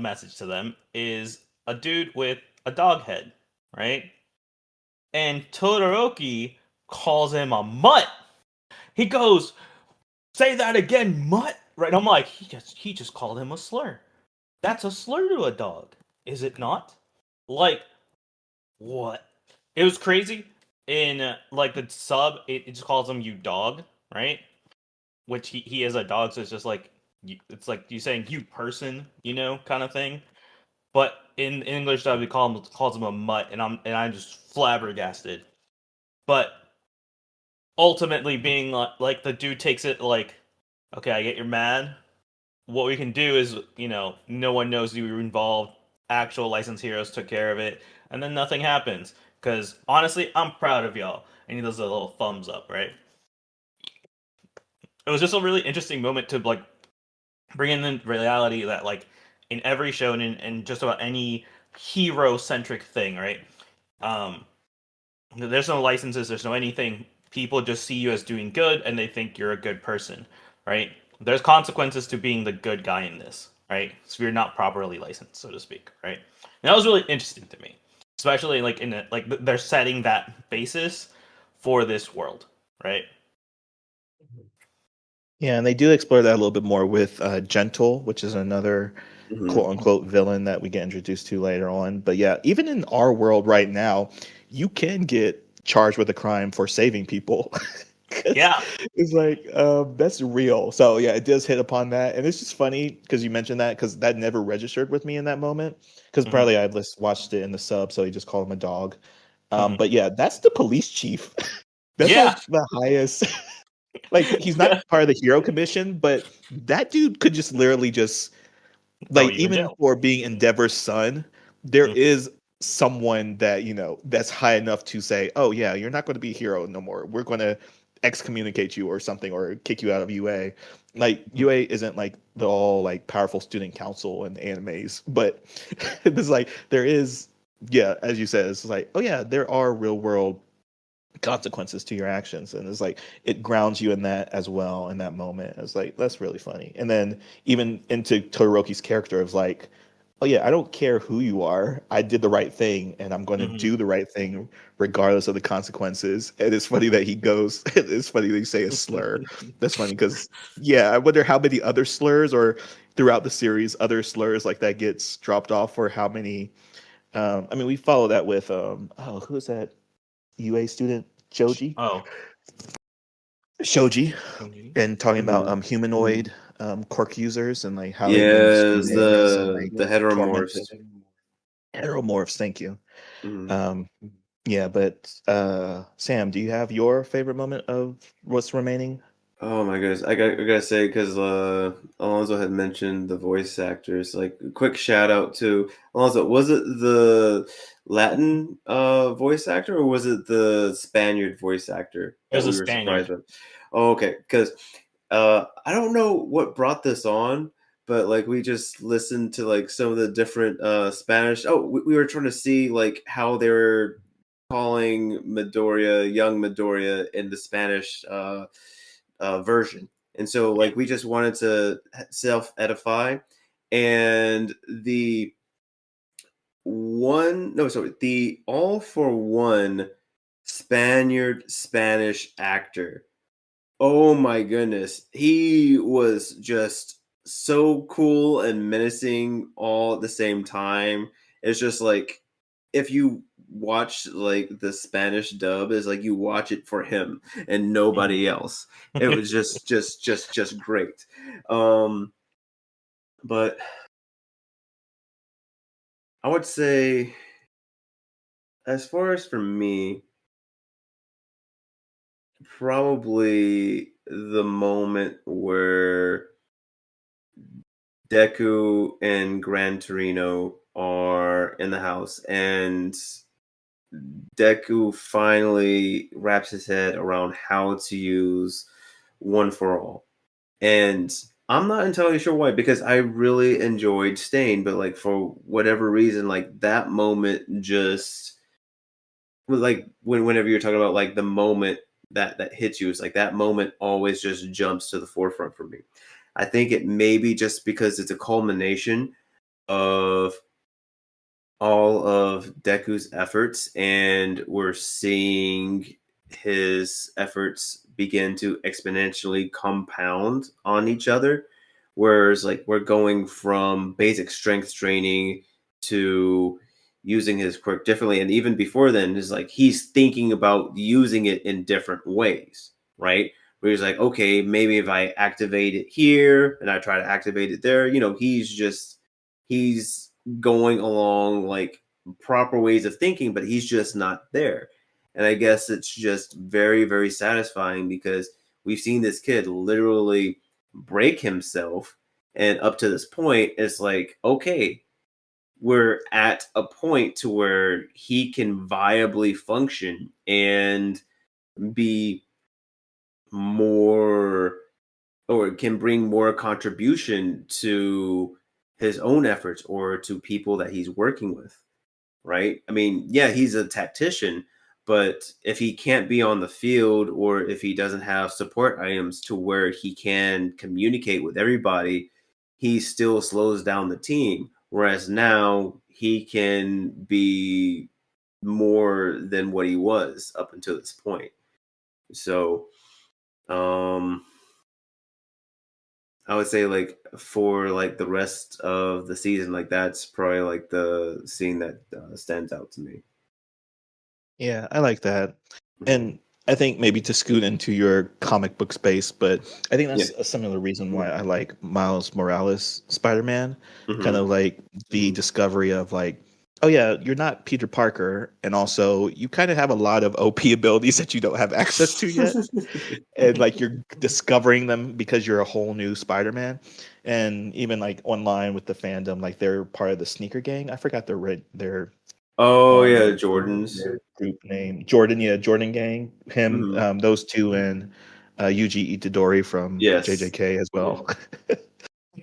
message to them is a dude with a dog head, right? And Todoroki calls him a mutt. He goes, say that again, mutt. Right? And I'm like, he just called him a slur. That's a slur to a dog, is it not? Like, what? It was crazy. In like the sub, it just calls him you dog, right? Which he is a dog, so it's just like it's like you saying you person, kind of thing. But in English dub, he calls him a mutt, and I'm just flabbergasted. But ultimately, being like the dude takes it like, okay, I get you're mad. What we can do is, no one knows you were involved. Actual licensed heroes took care of it, and then nothing happens. Because honestly, I'm proud of y'all. And he does a little thumbs up, right? It was just a really interesting moment to like bring in the reality that like in every show and in just about any hero centric thing, right? Um, There's no licenses, there's no anything. People just see you as doing good and they think you're a good person, right? There's consequences to being the good guy in this, right? So you're not properly licensed, so to speak, right? And that was really interesting to me, especially like in it, like they're setting that basis for this world, right? Yeah, and they do explore that a little bit more with Gentle, which is another Mhm. quote unquote villain that we get introduced to later on. But yeah, even in our world right now, you can get charged with a crime for saving people. 'Cause Yeah. it's like that's real. So yeah, it does hit upon that, and it's just funny because you mentioned that because that never registered with me in that moment. Because Mhm. probably I just watched it in the sub, so he just called him a dog. Mhm. But yeah, that's the police chief. That's Yeah. like the highest. Like he's not part of the hero commission, but that dude could just literally just Throw like you in even jail. for being Endeavor's son, there Mhm. is someone that that's high enough to say, "Oh yeah, you're not going to be a hero no more. We're going to excommunicate you or something or kick you out of UA." Like UA isn't like the all like powerful student council in animes, but it's like there is, yeah, as you said, it's like, oh yeah, there are real world consequences to your actions, and it's like it grounds you in that as well in that moment. It's like that's really funny. And then even into Todoroki's character of like, oh yeah, I don't care who you are, I did the right thing and I'm going to Mhm. do the right thing regardless of the consequences. And it's funny that he goes it's funny that you say a slur. That's funny because yeah, I wonder how many other slurs or throughout the series other slurs like that gets dropped off, or how many I mean we follow that with oh, who is that UA student? Oh. Shoji, Mhm. and talking about Mhm. humanoid quirk users and like how they can spew Yes, venomous and like the torment heteromorphs. heteromorphs. Thank you. Mhm. Um, yeah, but Sam, do you have your favorite moment of what's remaining? Oh my goodness, I gotta say because Alonso had mentioned the voice actors. Like, quick shout out to Alonso. Was it the Latin voice actor or was it the Spaniard voice actor It that was a we were surprised Spaniard. with? Oh, okay, because I don't know what brought this on, but like we just listened to like some of the different Spanish. Oh, we were trying to see like how they were calling Midoriya, young Midoriya, in the Spanish version. And so, Yeah. like, we just wanted to self edify. And the all for one Spaniard Spanish actor. Oh my goodness. He was just so cool and menacing all at the same time. It's just like if you watch like the Spanish dub is like you watch it for him and nobody else. It was just great. Um but I would say as far as for me, probably the moment where Deku and Gran Torino are in the house, and Deku finally wraps his head around how to use One for All. And I'm not entirely sure why, because I really enjoyed Stain, but like for whatever reason, like that moment just like whenever you're talking about like the moment that hits you, it's like that moment always just jumps to the forefront for me. I think it may be just because it's a culmination of all of Deku's efforts, and we're seeing his efforts begin to exponentially compound on each other. Whereas, like, we're going from basic strength training to using his quirk differently, and even before then, is like he's thinking about using it in different ways, right? Where he's like, okay, maybe if I activate it here and I try to activate it there, he's going along like proper ways of thinking, but he's just not there. And I guess it's just very, very satisfying because we've seen this kid literally break himself. And up to this point, it's like, okay, we're at a point to where he can viably function and be more or can bring more contribution to his own efforts or to people that he's working with, right? I mean, yeah, he's a tactician, But if he can't be on the field, or if he doesn't have support items to where he can communicate with everybody, he still slows down the team. Whereas now he can be more than what he was up until this point. So, I would say like for like the rest of the season, like that's probably like the scene that stands out to me. Yeah, I like that. Mhm. And I think maybe to scoot into your comic book space, but I think that's Yeah. a similar reason why I like Miles Morales Spider-Man. Kind Mhm. of like the discovery of like, oh yeah, you're not Peter Parker, and also you kind of have a lot of OP abilities that you don't have access to yet. And like you're discovering them because you're a whole new Spider-Man. And even like online with the fandom, like they're part of the sneaker gang. I forgot their Oh yeah, um Jordans. their group name. Jordan, yeah, Jordan Gang. Him, Mhm. those two, and Yuji Itadori from Yes. JJK as well.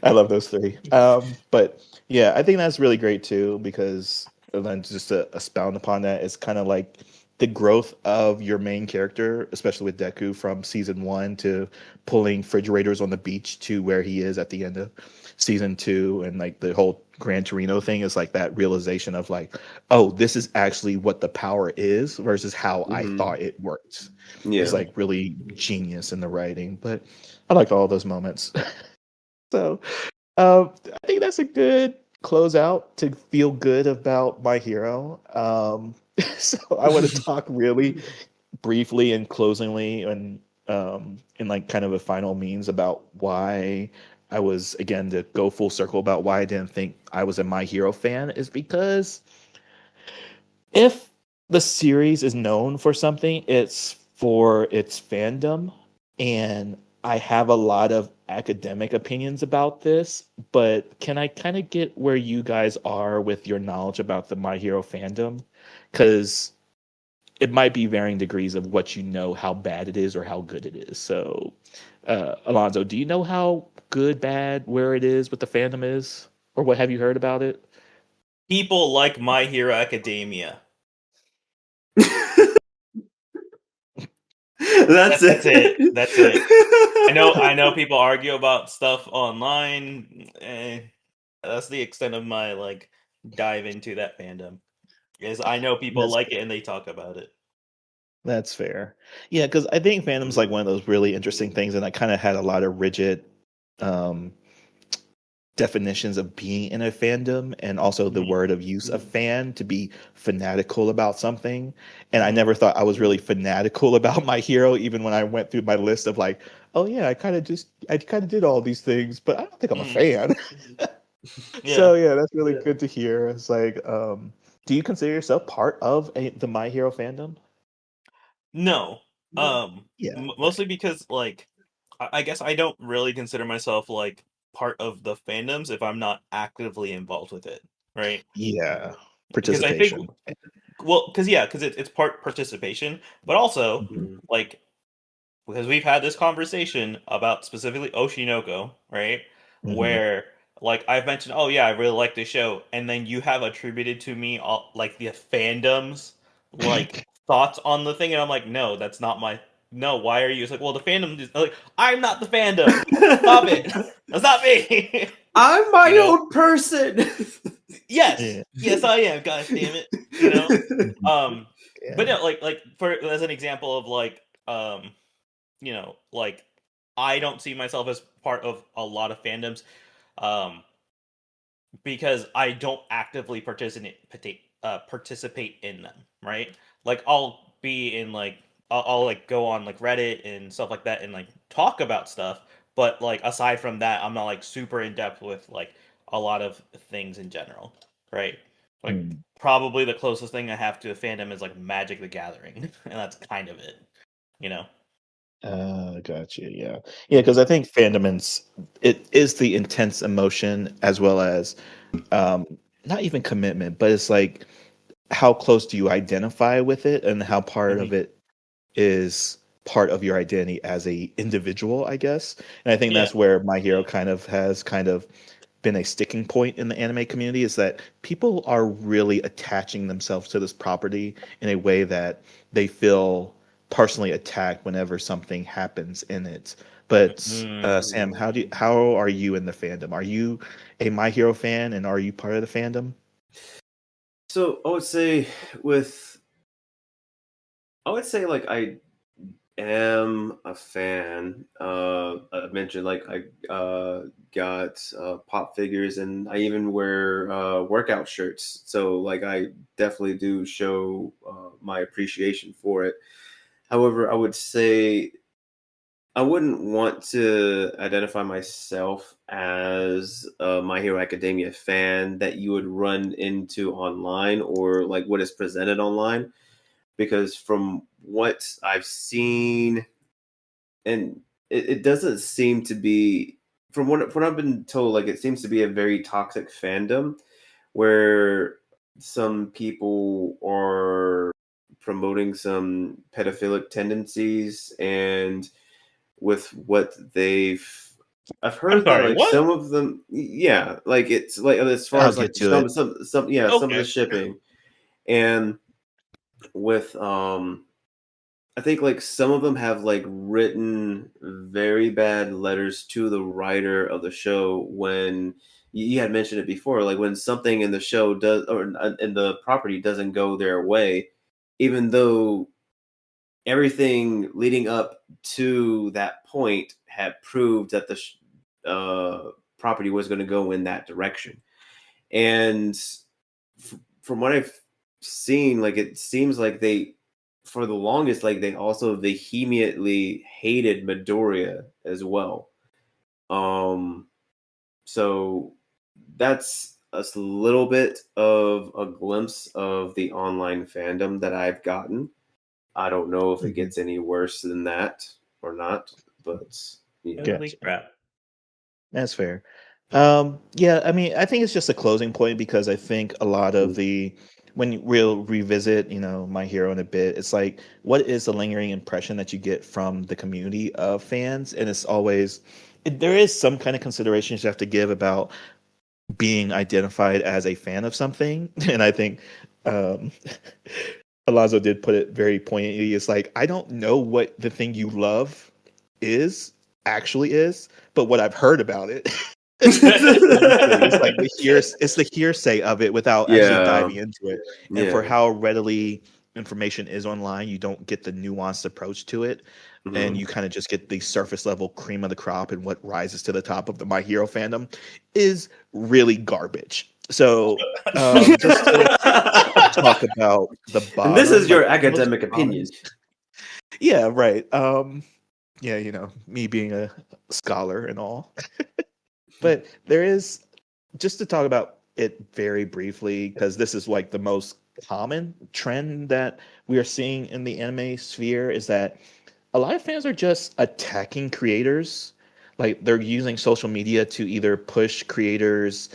I love those three. But yeah, I think that's really great too because and then just to expound upon that, it's kind of like the growth of your main character, especially with Deku from season 1 to pulling refrigerators on the beach to where he is at the end of season 2, and like the whole Gran Torino thing is like that realization of like, oh, this is actually what the power is versus how I Mhm. thought it worked. It's Yeah. like really genius in the writing, but I liked all those moments. So I think that's a good closeout to feel good about my hero. So I want to talk really briefly and closingly and in like kind of a final means about why I was again to go full circle about why I didn't think I was a My Hero fan is because if the series is known for something, it's for its fandom. And I have a lot of academic opinions about this, but can I kind of get where you guys are with your knowledge about the My Hero fandom? Because it might be varying degrees of what you know, how bad it is or how good it is. So, Alonzo, do you know how good, bad, where it is, what the fandom is, or what have you heard about it? People like My Hero Academia. That's That's it. it. That's it. I know people argue about stuff online. That's the extent of my like dive into that fandom. Is I know people That's like it and they talk about it. That's fair. Yeah, because I think fandom's like one of those really interesting things, and I kind of had a lot of rigid um, definitions of being in a fandom, and also the Mhm. word of use of fan to be fanatical about something. And I Mhm. never thought I was really fanatical about my hero, even when I went through my list of like, oh yeah, I kind of did all these things, but I don't think I'm a Mhm. fan. Yeah. So yeah, that's really good to hear. It's like, do you consider yourself part of the My Hero fandom? No. Yeah, right. Mostly because like I guess I don't really consider myself like part of the fandoms if I'm not actively involved with it, right? Yeah, Because I think participation. well, because it's part participation, but also Mhm, Mhm. like because we've had this conversation about specifically Oshinoko, right? mhm. Where like I've mentioned, oh yeah, I really like this show, and then you have attributed to me all like the fandoms like thoughts on the thing, and I'm like, no, that's not my no. Why are you? It's like, well, the fandom is like I'm not the fandom. Stop it. That's not me. I'm you my know? own person. Yes, Yeah, yes, I am. God damn it. You know. mhm, Um, but yeah. no, like for as an example of like like I don't see myself as part of a lot of fandoms, um, because I don't actively participate in them. Right? Like I'll be in like I'll like go on like Reddit and stuff like that and like talk about stuff. But like aside from that, I'm not like super in depth with like a lot of things in general. Right? Like Mm. probably the closest thing I have to a fandom is like Magic the Gathering, and that's kind of it. You know. Gotcha. Yeah, yeah. Mhm. Because I think fandom it is the intense emotion as well as um, not even commitment, but it's like how close do you identify with it and how part Mhm. of it is part of your identity as a individual, I guess. And I think Yeah. that's where My Hero kind of has kind of been a sticking point in the anime community is that people are really attaching themselves to this property in a way that they feel personally attacked whenever something happens in it. But Sam, how are you in the fandom? Are you a My Hero fan, and are you part of the fandom? So I would say like I am a fan. I mentioned like I got pop figures, and I even wear workout shirts. So like I definitely do show my appreciation for it. However, I would say I wouldn't want to identify myself as a My Hero Academia fan that you would run into online or like what is presented online, because from what I've seen, and it doesn't seem to be, from what I've been told, like it seems to be a very toxic fandom where some people are promoting some pedophilic tendencies, and with what I've I'm heard that sorry, like what? some of them, yeah, like it's like as far I'll as like get to it. some of the Okay. shipping, and with I think like some of them have like written very bad letters to the writer of the show when you had mentioned it before, like when something in the show does or in the property doesn't go their way, even though everything leading up to that point had proved that the property was going to go in that direction. And from what I've seen, like it seems like they, for the longest, like they also vehemently hated Midoriya as well. Um, so that's little bit of a glimpse of the online fandom that I've gotten. I don't know if it Mhm. gets any worse than that or not, but yeah. Holy Gotcha. crap. That's fair. Yeah, I mean, I think it's just a closing point because I think a lot of when we'll revisit, My Hero in a bit, it's like, what is the lingering impression that you get from the community of fans? And it's always, there is some kind of considerations you have to give about being identified as a fan of something. And I think um, Alonzo did put it very poignantly. It's like, I don't know what the thing you love is actually is, but what I've heard about it. It's like it's the hearsay of it without actually Yeah, diving into it. And for yeah. how readily information is online, you don't get the nuanced approach to it. And Mhm. you kind of just get the surface level cream of the crop, and what rises to the top of the My Hero fandom is really garbage. So just to talk about the And this bottom, is like your the most academic opinion. honest. Yeah, right. Yeah, me being a scholar and all. But there is, just to talk about it very briefly, because this is like the most common trend that we are seeing in the anime sphere, is that a lot of fans are just attacking creators. Like they're using social media to either push creators,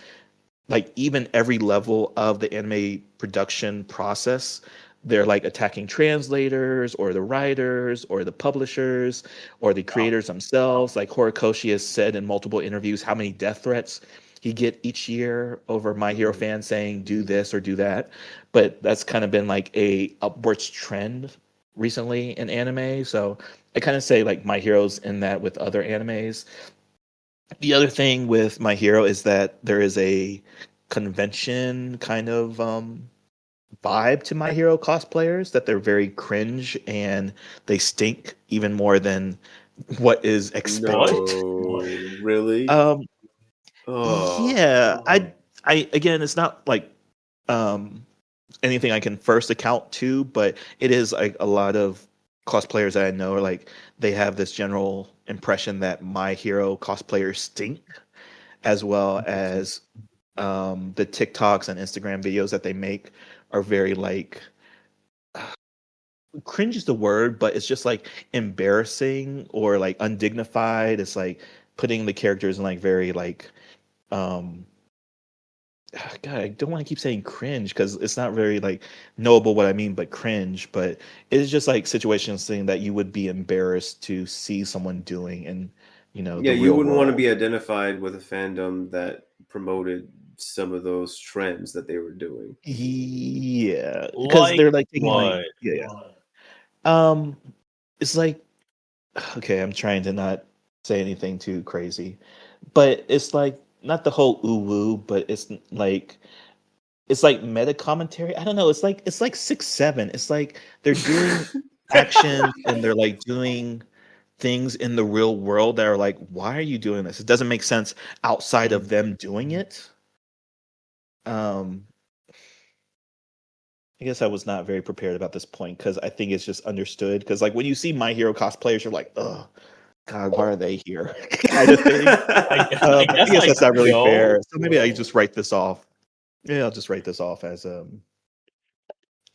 like even every level of the anime production process. They're like attacking translators or the writers or the publishers or the creators themselves. Like Horikoshi has said in multiple interviews how many death threats he get each year over My Hero fans saying do this or do that. But that's kind of been like a upwards trend recently in anime. So I kind of say like My Hero's in that with other animes. The other thing with My Hero is that there is a convention kind of vibe to My Hero cosplayers, that they're very cringe and they stink even more than what is expected. No, really? um Oh, yeah, I again, it's not like um anything I can first account to, but it is like a lot of cosplayers that I know are like, they have this general impression that My Hero cosplayers stink, as well as the TikToks and Instagram videos that they make are very like, cringe is the word, but it's just like embarrassing or like undignified. It's like putting the characters in like very like um God, I don't want to keep saying cringe because it's not very like knowable what I mean, but cringe. But it's just like situations thing that you would be embarrassed to see someone doing in, yeah. the You real wouldn't want to world. be identified with a fandom that promoted some of those trends that they were doing. Yeah, because Like they're like taking what? like it's like okay, I'm trying to not say anything too crazy, but it's like not the whole ooh woo, but it's like meta commentary. I don't know. It's like 6 7. It's like they're doing actions and they're like doing things in the real world that are like, why are you doing this? It doesn't make sense outside of them doing it. Um, I guess I was not very prepared about this point because I think it's just understood. Because like when you see My Hero cosplayers, you're like, oh God, why are they here? Kind of thing. I I guess guess I that's not really fair. know. So maybe I just write this off. Yeah, I'll just write this off as a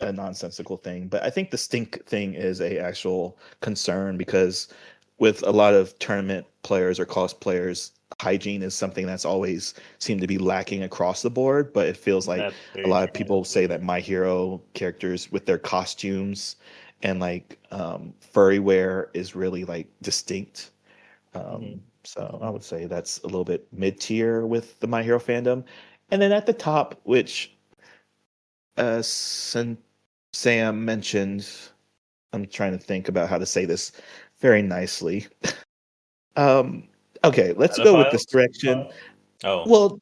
nonsensical thing. But I think the stink thing is a actual concern because with a lot of tournament players or cosplayers, hygiene is something that's always seemed to be lacking across the board. But it feels like That's a very lot of true. people say that My Hero characters with their costumes and like furry wear is really like distinct. Mhm. So I would say that's a little bit mid tier with the My Hero fandom. And then at the top, which Sam mentioned, I'm trying to think about how to say this very nicely. Um, okay, let's go with this Pedophiles? direction. Oh. Well,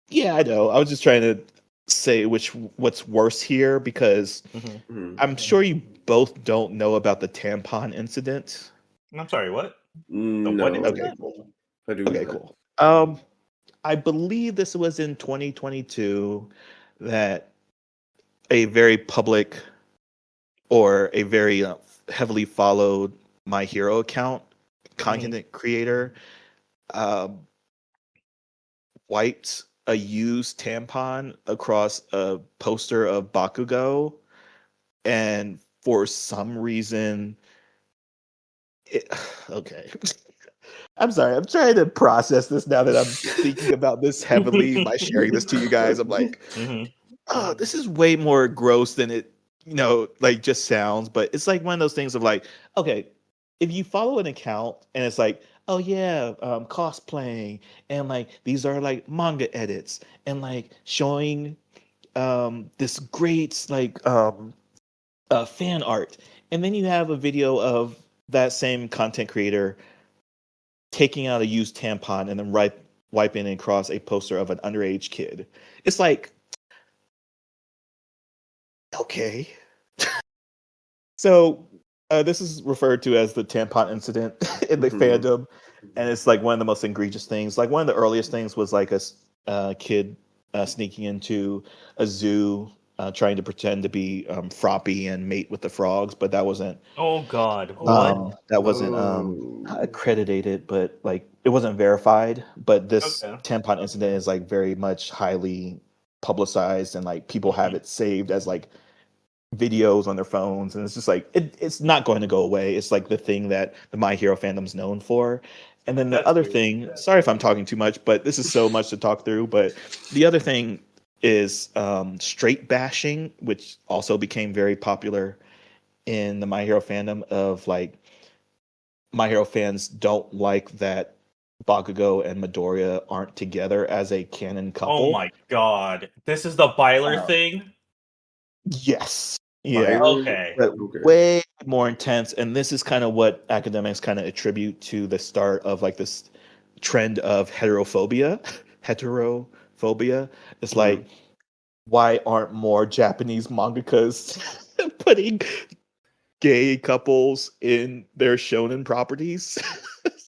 yeah, I know. I was just trying to say what's worse here because Mhm. Mhm. I'm sure you both don't know about the tampon incident. I'm sorry, what? What No, Okay, incident? cool. I do Okay, not. cool. I believe this was in 2022 that a very public or a very heavily followed My Hero account content creator um, wiped a used tampon across a poster of Bakugo, and for some reason, it, okay. I'm sorry. I'm trying to process this now that I'm thinking about this heavily by sharing this to you guys. I'm like, Mhm. oh, this is way more gross than it, like just sounds. But it's like one of those things of like, okay, if you follow an account and it's like, oh yeah, cosplaying and like these are like manga edits and like showing this great like fan art, and then you have a video of that same content creator taking out a used tampon and then wiping it across a poster of an underage kid. It's like, okay. So this is referred to as the tampon incident in the Mhm. fandom, and it's like one of the most egregious things. Like one of the earliest things was like a kid sneaking into a zoo, trying to pretend to be Froppy and mate with the frogs, but Oh God, what? that wasn't Oh. not accredited, but like it wasn't verified. But this Okay. tampon incident is like very much highly publicized, and like people have Mhm. it saved as like videos on their phones, and it's just like it's not going to go away. It's like the thing that the My Hero fandom's known for. And then the That's other weird. thing, sorry if I'm talking too much, but this is so much to talk through. But the other thing is straight bashing, which also became very popular in the My Hero fandom. Of like My Hero fans don't like that Bakugo and Midoriya aren't together as a canon Oh couple. my God. This is the Byler Uh, thing? yes, yeah, Byron? Okay. but Okay. way more intense. And this is kind of what academics kind of attribute to the start of like this trend of heterophobia. Heterophobia. It's Mhm. like, why aren't more Japanese mangakas putting gay couples in their shonen properties?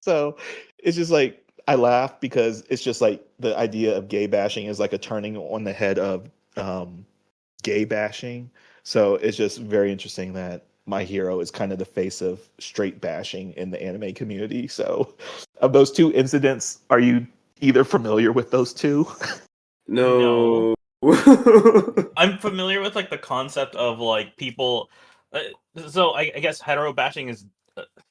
So it's just like I laugh because it's just like the idea of gay bashing is like a turning on the head of um, gay bashing. So it's just very interesting that My Hero is kind of the face of straight bashing in the anime community. So, of those two incidents, are you either familiar with those two? No. No. I'm familiar with like the concept of like people. Uh, so I guess hetero bashing is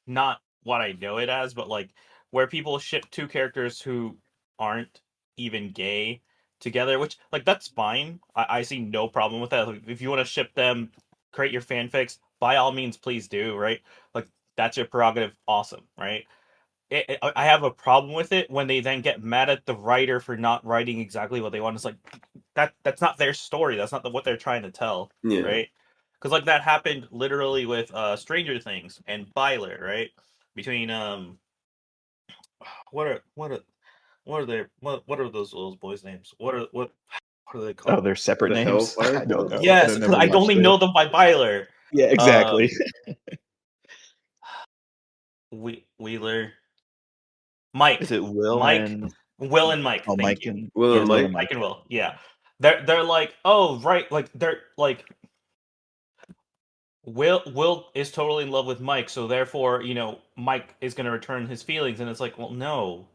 not what I know it as, but like where people ship two characters who aren't even gay together, which like that's fine. I see no problem with that. Like, if you want to ship them, create your fanfics, by all means, please do. Right? Like that's your prerogative. Awesome. Right? I have a problem with it when they then get mad at the writer for not writing exactly what they want. It's like that's not their story. That's not what they're trying to tell, Yeah. right? Because like that happened literally with Stranger Things and Byler, right? Between what are those little boys' names? What are they Oh, called? they're separate The names. Hellfire? I don't know. Yes, I because never I watched only it. know them by Byler. Yeah, exactly. Wheeler, Mike, Is it Will Mike, and Will and Mike. oh, Thank Mike you. and Will yeah, and Will Mike? and Mike. Mike and Will. Yeah, they're like, oh right, like they're like Will is totally in love with Mike, so therefore, Mike is going to return his feelings, and it's like, well, no,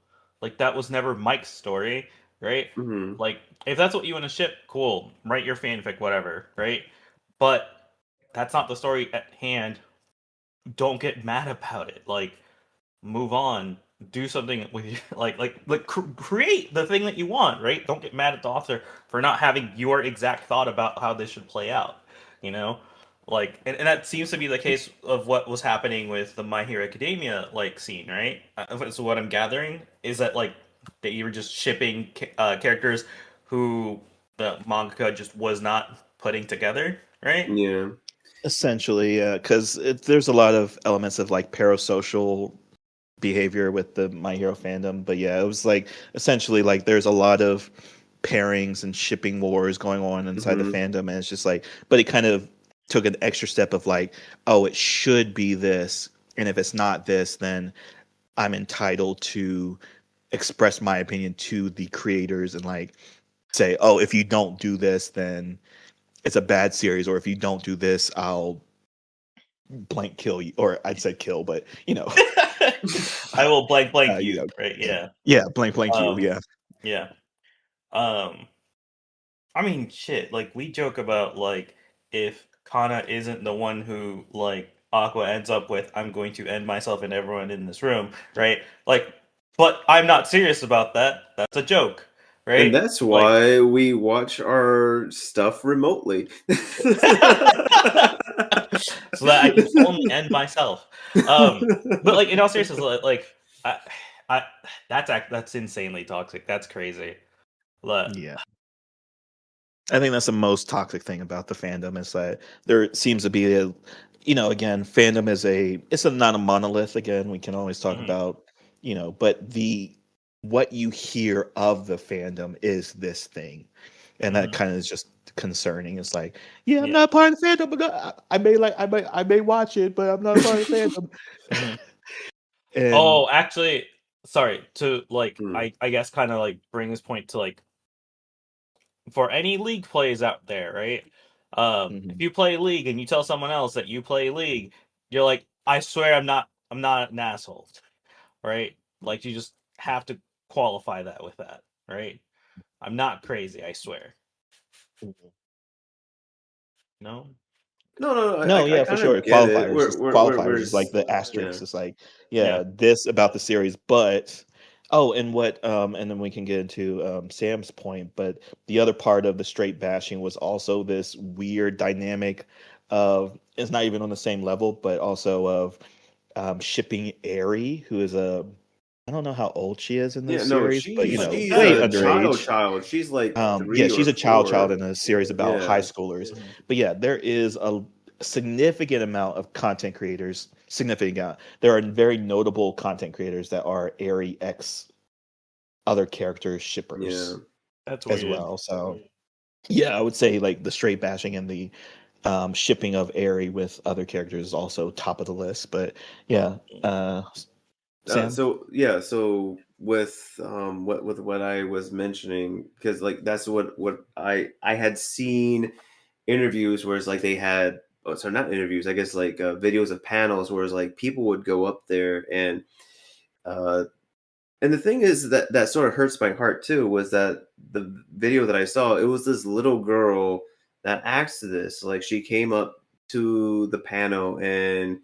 like that was never Mike's story, right? Hmm. Like, if that's what you want to ship, cool, write your fanfic, whatever, right? But that's not the story at hand. Don't get mad about it. Like, move on. Do something with you, create the thing that you want, right? Don't get mad at the author for not having your exact thought about how this should play out. You know, and that seems to be the case of what was happening with the My Hero Academia scene, right? So what I'm gathering is that that you were just shipping characters who the mangaka just was not putting together, right? Yeah. Essentially, yeah, because there's a lot of elements of like parasocial behavior with the My Hero fandom. But yeah, it was like essentially like there's a lot of pairings and shipping wars going on inside the Hmm. fandom, and it's just like, but it kind of took an extra step of like, oh, it should be this, and if it's not this, then I'm entitled to express my opinion to the creators and like say, oh, if you don't do this, then it's a bad series, or if you don't do this, I'll blank kill you, or I'd say kill, but I will blank you you, know, right? Yeah. yeah, blank you, Um, yeah. yeah. Um, I mean, shit. Like we joke about if Kana isn't the one who Aqua ends up with, I'm going to end myself and everyone in this room, right? But I'm not serious about that. That's a joke, And right? that's Like, why we watch our stuff remotely. so that I can only end myself. But in all seriousness, I, that's insanely toxic. That's crazy. But Yeah. I think that's the most toxic thing about the fandom is that there seems to be a, again, fandom is it's not a monolith. Again, we can always talk mhm, about, but what you hear of the fandom is this thing. And that mhm, kind of is just concerning. It's like, yeah, I'm yeah. not part of the fandom, but I may watch it, but I'm not a part of the fandom. Mhm. And Oh, actually, sorry to Hmm. I guess kind of bring this point to for any League plays out there, right? If mhm. you play League and you tell someone else that you play League, you're like, I swear I'm not an asshole, right? Like you just have to qualify that with that, right? I'm not crazy, I swear. No. No. No, I yeah, for kind of sure. get it. Qualifiers is like the Yeah. asterisk. It's like, Yeah. yeah, this about the series, but and what and then we can get into Sam's point, but the other part of the straight bashing was also this weird dynamic of it's not even on the same level, but also of shipping Aerie, who is I don't know how old she is in Yeah. this No, series, but she's way a underage. child. She's like Yeah, 3 or she's a child 4. in a series about high Yeah. schoolers. Mhm. But yeah, there is a significant amount of content creators. Significant amount. There are very notable content creators that are Airy X other characters Yeah. shippers That's as weird. well. So yeah, I would say like the straight bashing and the shipping of Airy with other characters is also top of the list. But yeah, Sam. So with what I was mentioning, because that's what I had seen interviews where it's like they had, oh, sorry, not interviews, I guess videos of panels where it's like people would go up there uh and the thing is that sort of hurts my heart too, was that the video that I saw, it was this little girl that asked this, like she came up to the panel and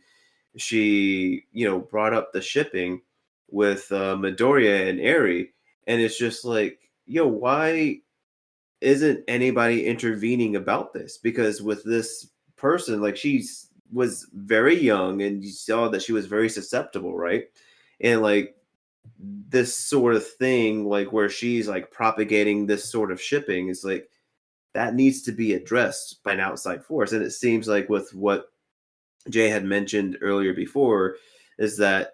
she brought up the shipping with Midoriya and Eri, and it's just like, yo, why isn't anybody intervening about this? Because with this person, like was very young, and you saw that she was very susceptible, right? And like this sort of thing, like where she's like propagating this sort of shipping, is like that needs to be addressed by an outside force. And it seems like with what Jay had mentioned earlier before, is that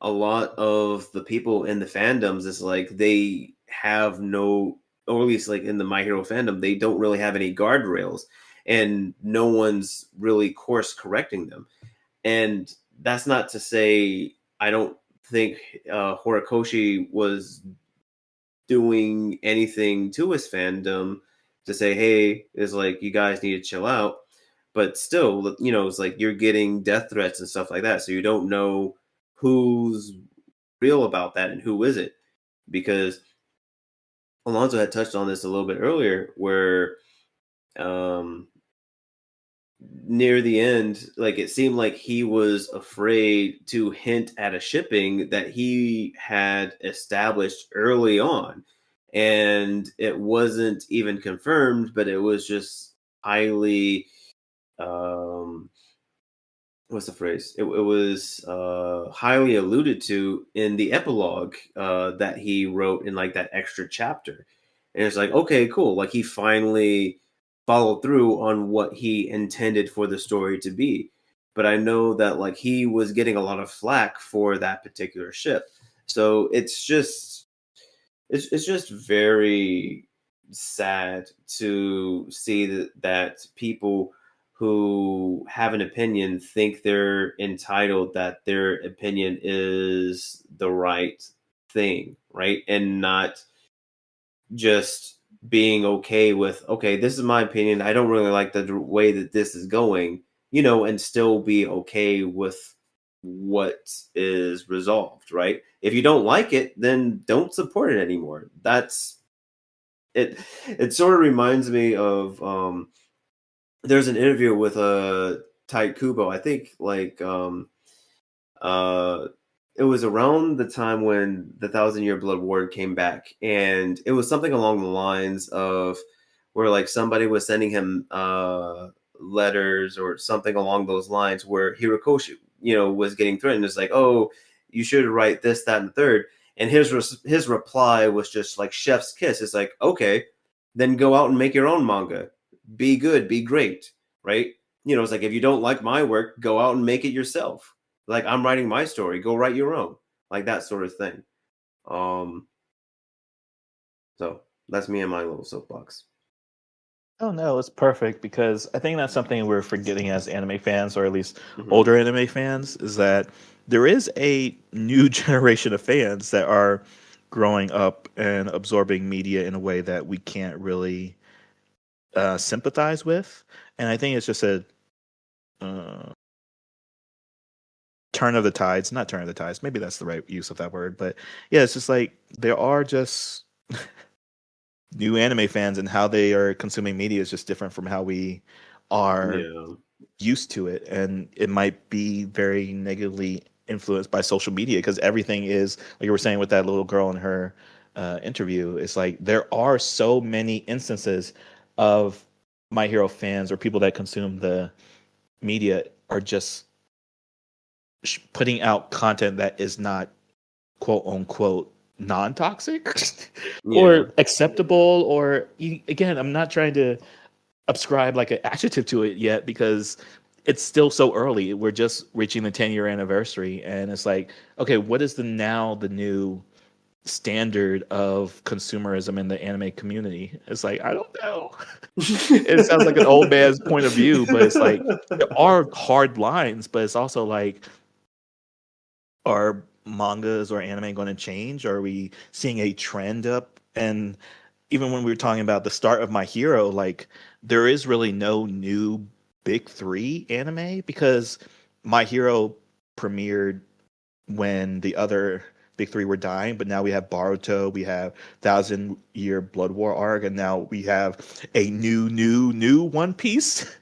a lot of the people in the fandoms is like they have no, or at least like in the My Hero fandom, they don't really have any guardrails, and no one's really course correcting them. And that's not to say I don't think Horikoshi was doing anything to his fandom to say, hey, it's like you guys need to chill out. But still, you know, it's like you're getting death threats and stuff like that. So you don't know who's real about that and who isn't. Because Alonso had touched on this a little bit earlier, where um, near the end, like it seemed like he was afraid to hint at a shipping that he had established early on. And it wasn't even confirmed, but it was just highly, what's the phrase? It was highly alluded to in the epilogue that he wrote in like that extra chapter. And it's like, okay, cool. Like he finally followed through on what he intended for the story to be. But I know that like he was getting a lot of flack for that particular ship. So it's just very sad to see that people who have an opinion think they're entitled, that their opinion is the right thing, right? And not just being okay with, okay, this is my opinion. I don't really like the way that this is going, you know, and still be okay with what is resolved, right? If you don't like it, then don't support it anymore. That's it. It sort of reminds me of there's an interview with Tai Kubo. I think like uh it was around the time when the Thousand Year Blood War came back, and it was something along the lines of where like somebody was sending him letters or something along those lines, where Hirokoshi, you know, was getting threatened. It's like, oh, you should write this, that, and the third. And his reply was just like chef's kiss. It's like, okay, then go out and make your own manga. Be good, be great, right? You know, it's like if you don't like my work, go out and make it yourself. Like I'm writing my story, go write your own, like that sort of thing. Um, so that's me and my little soapbox. Oh no, it's perfect because I think that's something we're forgetting as anime fans, or at least Mhm. older anime fans, is that there is a new generation of fans that are growing up and absorbing media in a way that we can't really sympathize with. And I think it's just a uh, turn of the tides, not turn of the tides. Maybe that's the right use of that word, but yeah, it's just like there are just new anime fans, and how they are consuming media is just different from how we are Yeah. used to it, and it might be very negatively influenced by social media because everything is like you were saying with that little girl in her interview. It's like there are so many instances of My Hero fans or people that consume the media are just putting out content that is not quote unquote non-toxic Yeah. or acceptable, or again, I'm not trying to ascribe like an adjective to it yet because it's still so early. We're just reaching the 10-year anniversary, and it's like, okay, what is the new standard of consumerism in the anime community? It's like, I don't know. It sounds like an old man's point of view, but it's like there are hard lines, but it's also like, are mangas or anime going to change? Are we seeing a trend up? And even when we were talking about the start of My Hero, like there is really no new big three anime because My Hero premiered when the other big three were dying, but now we have Boruto, we have Thousand Year Blood War arc, and now we have a new One Piece.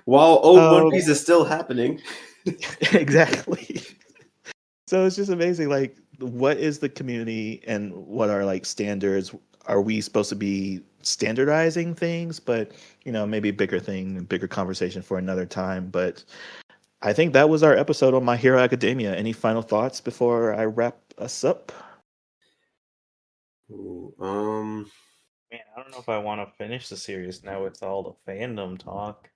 While old One Piece is still happening. Exactly. So it's just amazing. Like, what is the community and what are like standards? Are we supposed to be standardizing things? But maybe a bigger thing, bigger conversation for another time. But I think that was our episode on My Hero Academia. Any final thoughts before I wrap us up? Ooh, Man, I don't know if I want to finish the series now with all the fandom talk.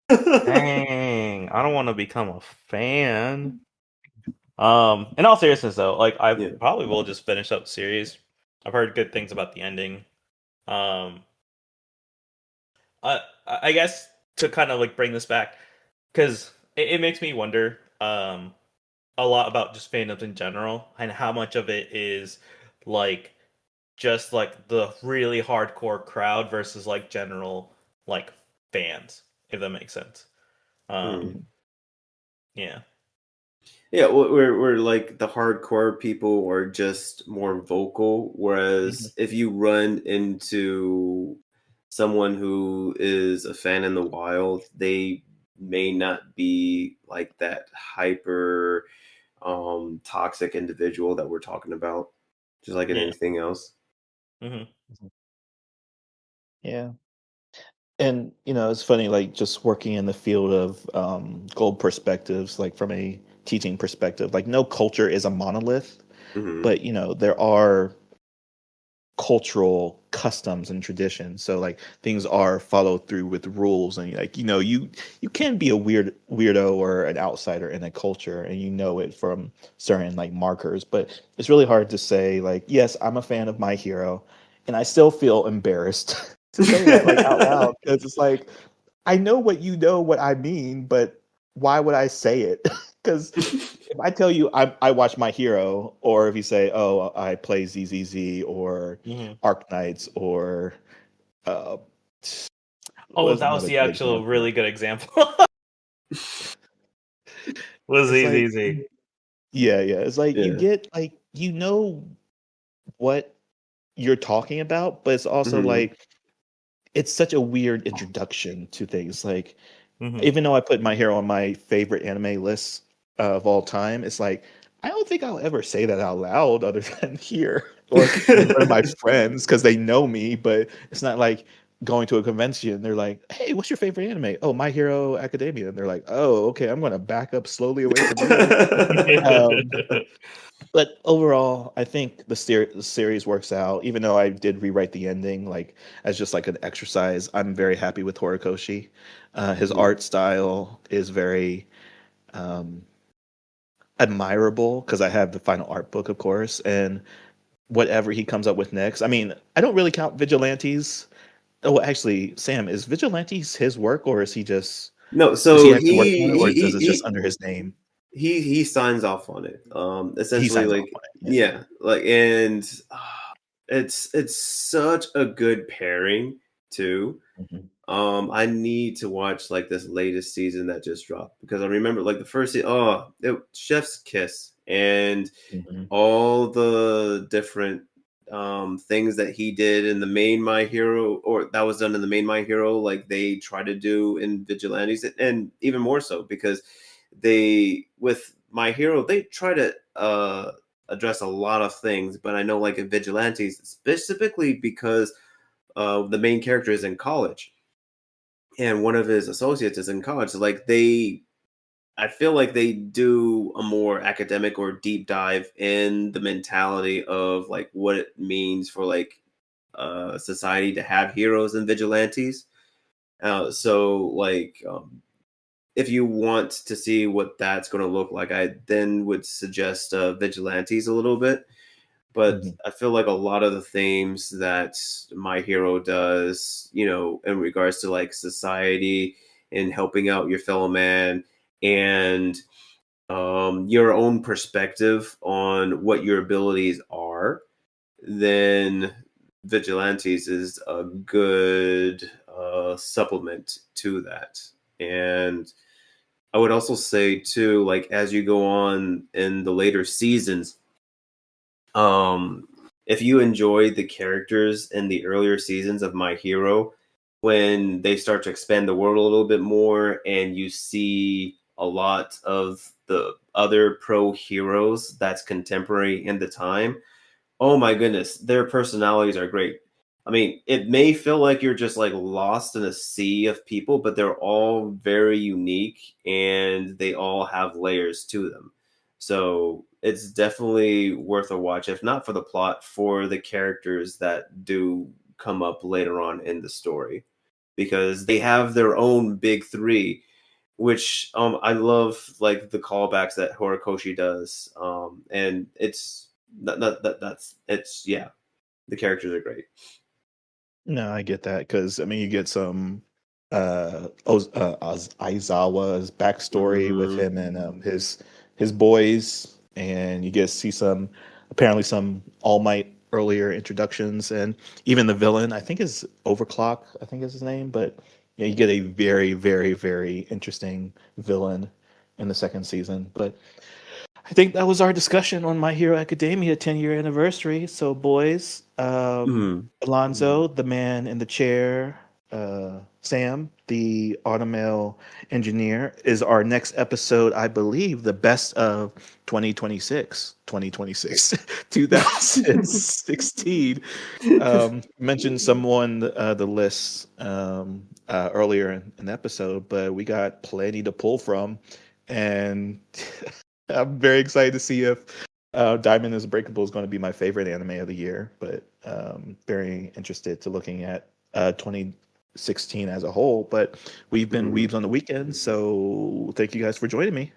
Dang, I don't want to become a fan. In all seriousness though, like I Yeah. probably will just finish up the series. I've heard good things about the ending. Um, I guess to kind of like bring this back, because it makes me wonder a lot about just fandoms in general and how much of it is like just like the really hardcore crowd versus like general like fans, if that makes sense. Hmm. Yeah. Yeah, we're like the hardcore people are just more vocal, whereas if you run into someone who is a fan in the wild, they may not be like that hyper toxic individual that we're talking about, just like in Yeah. anything else. hmm Yeah. And it's funny, like just working in the field of gold perspectives, like from a teaching perspective, like no culture is a monolith, Hmm. but there are cultural customs and traditions. So like things are followed through with rules, and like you can be a weirdo or an outsider in a culture, and it from certain like markers. But it's really hard to say like, yes, I'm a fan of My Hero, and I still feel embarrassed to say that like out loud, because it's like I know what I mean, but why would I say it? Because if I tell you I watch My Hero, or if you say, "Oh, I play ZZZ or hmm Arc Knights or uh, Oh, what's that was another the good actual example?" really good example. Was It's like, easy. yeah, yeah. It's like you Yeah. get like what you're talking about, but it's also Hmm. like it's such a weird introduction to things. Like hmm even though I put My Hero on my favorite anime list of all time, it's like I don't think I'll ever say that out loud other than here or in front of my friends because they know me. But it's not like going to a convention. They're like, "Hey, what's your favorite anime?" "Oh, My Hero Academia." And they're like, "Oh, okay, I'm going to back up slowly away from you." Um, but overall, I think the series works out. Even though I did rewrite the ending, like as just like an exercise, I'm very happy with Horikoshi. His Hmm. art style is very um, admirable because I have the final art book, of course, and whatever he comes up with next. I mean, I don't really count Vigilantes. Oh, actually, Sam, is Vigilantes his work, or is he just No, does he so actually work on it, or does he it just he under his name? he signs off on it. He Essentially, signs off like on it. yeah, like and it's such a good pairing too. Yeah. I need to watch like this latest season that just dropped because I remember like the first season. Oh, Chef's Kiss and Hmm. all the different things that he did in the main My Hero, or that was done in the main My Hero, like they try to do in Vigilantes, and even more so because they with My Hero they try to address a lot of things, but I know like in Vigilantes specifically because the main character is in college and one of his associates is in college. So like I feel like they do a more academic or deep dive in the mentality of like what it means for like society to have heroes and vigilantes. So like if you want to see what that's going to look like, I then would suggest vigilantes a little bit. But Hmm. I feel like a lot of the themes that My Hero does, in regards to like society and helping out your fellow man and your own perspective on what your abilities are, then Vigilantes is a good supplement to that. And I would also say too, like as you go on in the later seasons, um, if you enjoyed the characters in the earlier seasons of My Hero, when they start to expand the world a little bit more and you see a lot of the other pro heroes that's contemporary in the time, oh my goodness, their personalities are great. I mean, it may feel like you're just like lost in a sea of people, but they're all very unique and they all have layers to them. So it's definitely worth a watch, if not for the plot, for the characters that do come up later on in the story, because they have their own big three, which I love, like the callbacks that Horikoshi does, and it's that's it's yeah, the characters are great. No, I get that because I mean, you get some Aizawa's backstory with Mhm. him and his boys, and you get to see some apparently some All Might earlier introductions, and even the villain I think is Overclock, I think is his name, but yeah, you get a very very very interesting villain in the second season. But I think that was our discussion on My Hero Academia 10-year anniversary. So, boys, Mhm. Alonzo, the man in the chair, Sam, the automail engineer, is our next episode, I believe, the best of 2016, 2016. Mentioned someone the list earlier in the episode, but we got plenty to pull from. And I'm very excited to see if Diamond is Breakable is going to be my favorite anime of the year, but very interested to looking at 2016 as a whole. But we've been Mhm. Weebs on the weekend, so thank you guys for joining me.